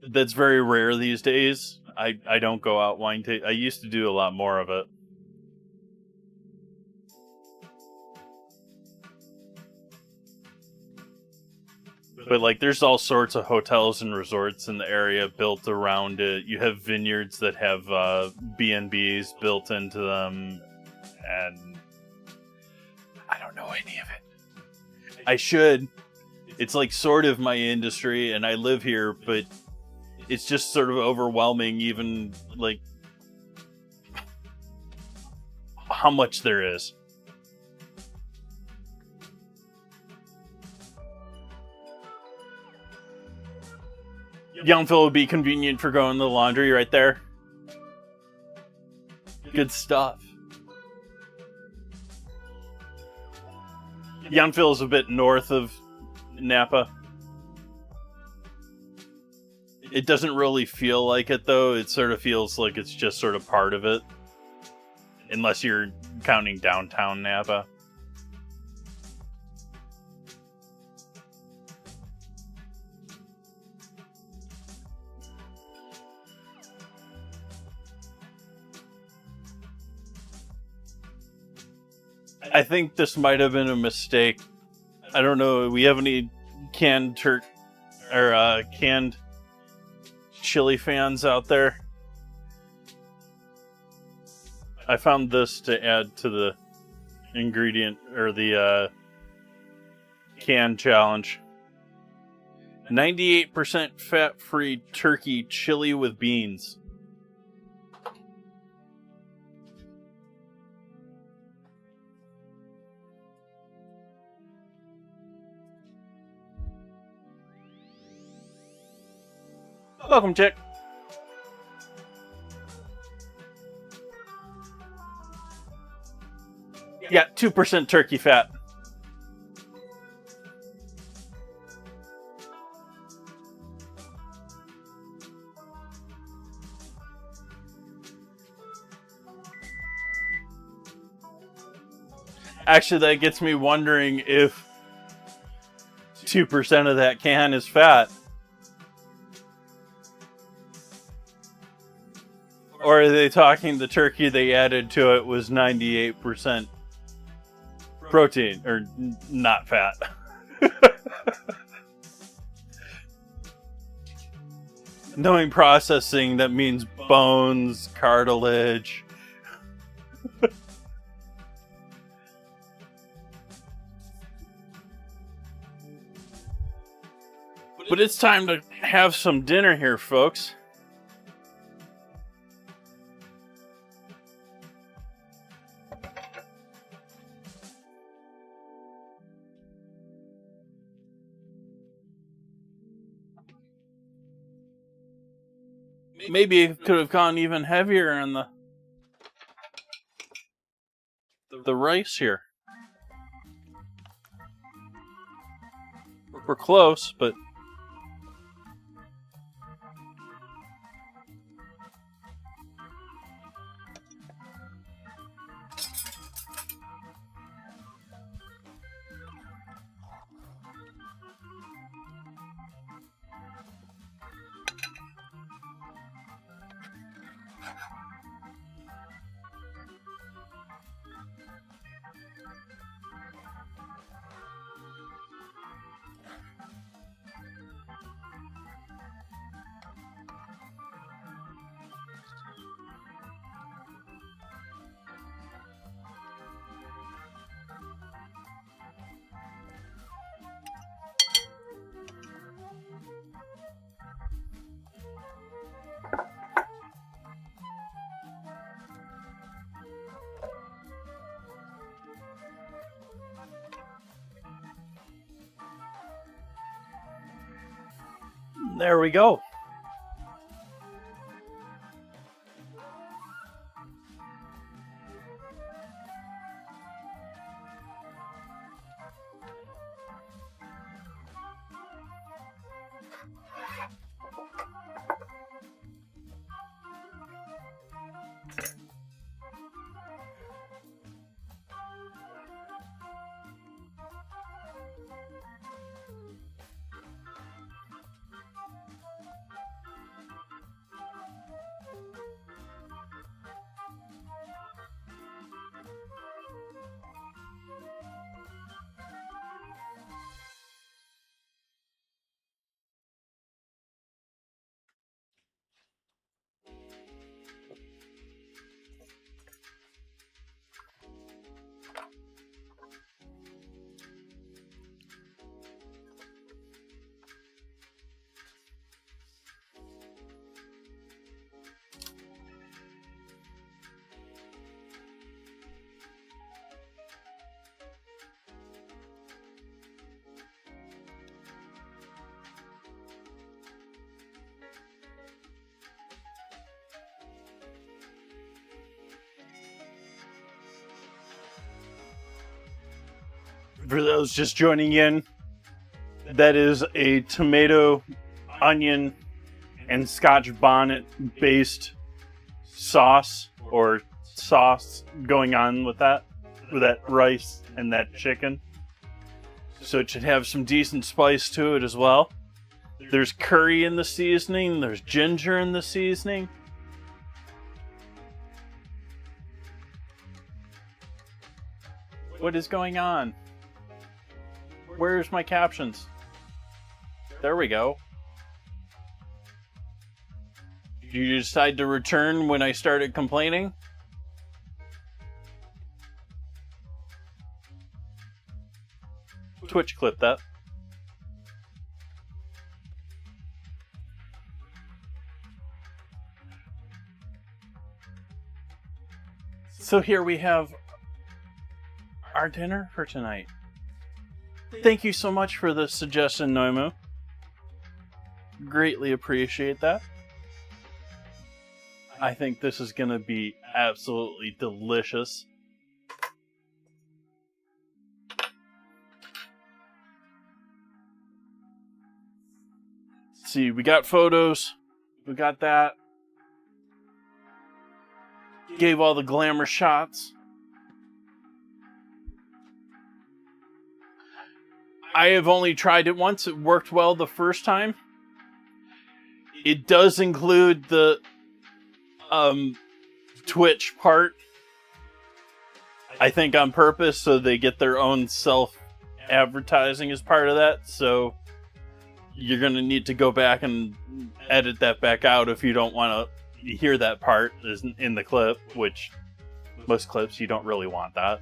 That's very rare these days. I don't go out wine taste. I used to do a lot more of it. But like, there's all sorts of hotels and resorts in the area built around it. You have vineyards that have B&Bs built into them, and I don't know any of it. I should. It's like sort of my industry, and I live here, but it's just sort of overwhelming, even like how much there is. Young Phil would be convenient for going to the laundry right there. Good stuff. Yountville is a bit north of Napa. It doesn't really feel like it, though. It sort of feels like it's just sort of part of it. Unless you're counting downtown Napa. I think this might have been a mistake. I don't know. We have any canned canned chili fans out there? I found this to add to the ingredient or the can challenge. 98% fat-free turkey chili with beans. Welcome, chick. Yeah, 2% turkey fat. Actually, that gets me wondering if 2% of that can is fat. Or are they talking the turkey they added to it was 98% protein, or not fat? Knowing processing, that means bones, cartilage. But it's time to have some dinner here, folks. Maybe it could have gone even heavier on the rice here. We're close, but there we go. For those just joining in, that is a tomato, onion, and scotch bonnet based sauce or sauce going on with that rice and that chicken. So it should have some decent spice to it as well. There's curry in the seasoning, there's ginger in the seasoning. What is going on? Where's my captions? There we go. Did you decide to return when I started complaining? Twitch clip that. So here we have our dinner for tonight. Thank you so much for the suggestion, Noimoo. Greatly appreciate that. I think this is going to be absolutely delicious. See, we got photos. We got that. Gave all the glamour shots. I have only tried it once. It worked well the first time. It does include the Twitch part. I think on purpose, so they get their own self-advertising as part of that. So you're going to need to go back and edit that back out if you don't want to hear that part in the clip, which most clips you don't really want that.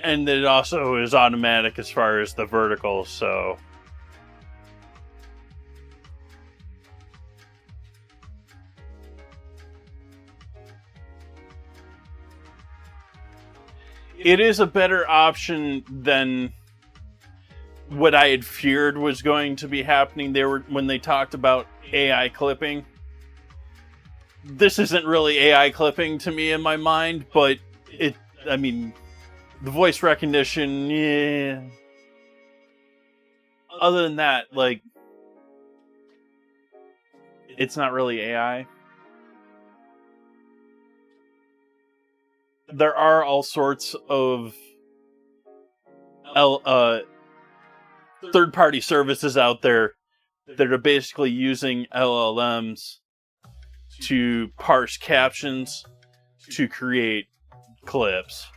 And it also is automatic as far as the vertical, so it is a better option than what I had feared was going to be happening. When they talked about AI clipping. This isn't really AI clipping to me in my mind, but the voice recognition, yeah. Other than that, like, it's not really AI. There are all sorts of third-party services out there that are basically using LLMs to parse captions to create clips.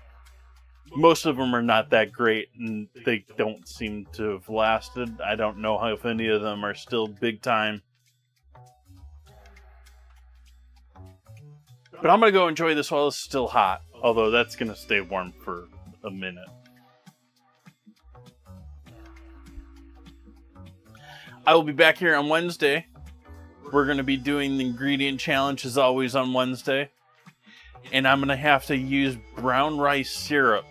Most of them are not that great, and they don't seem to have lasted. I don't know if any of them are still big time. But I'm going to go enjoy this while it's still hot. Although that's going to stay warm for a minute. I will be back here on Wednesday. We're going to be doing the ingredient challenge as always on Wednesday. And I'm going to have to use brown rice syrup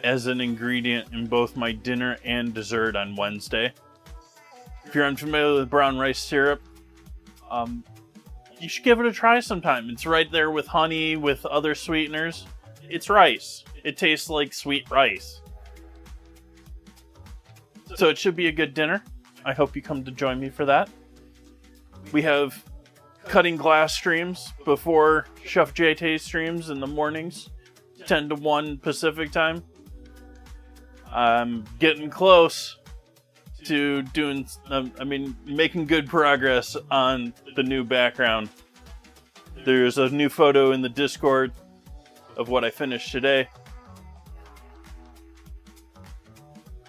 as an ingredient in both my dinner and dessert on Wednesday. If you're unfamiliar with brown rice syrup, you should give it a try sometime. It's right there with honey, with other sweeteners. It's rice. It tastes like sweet rice. So it should be a good dinner. I hope you come to join me for that. We have cutting glass streams before Chef Jay Tay streams in the mornings, 10 to 1 Pacific time. I'm getting close to making good progress on the new background. There's a new photo in the Discord of what I finished today.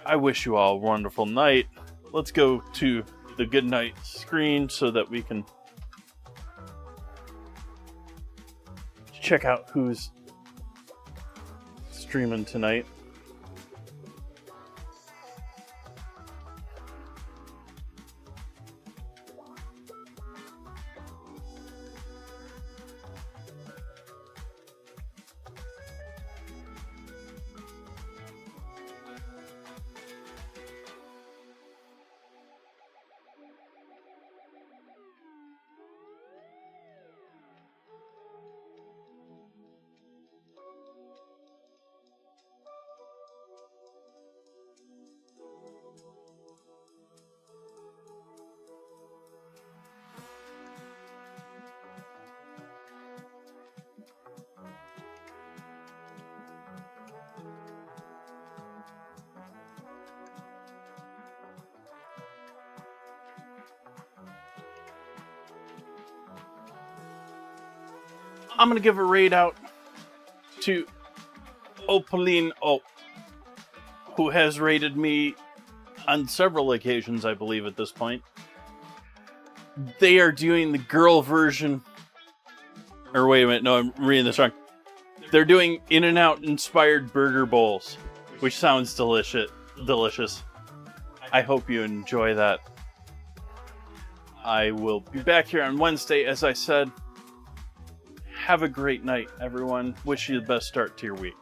I wish you all a wonderful night. Let's go to the good night screen so that we can check out who's streaming tonight. I'm going to give a raid out to Opaline O, who has raided me on several occasions, I believe, at this point. They are doing the girl version. Or wait a minute, no, I'm reading this wrong. They're doing In-N-Out inspired burger bowls, which sounds delicious. I hope you enjoy that. I will be back here on Wednesday, as I said. Have a great night, everyone. Wish you the best start to your week.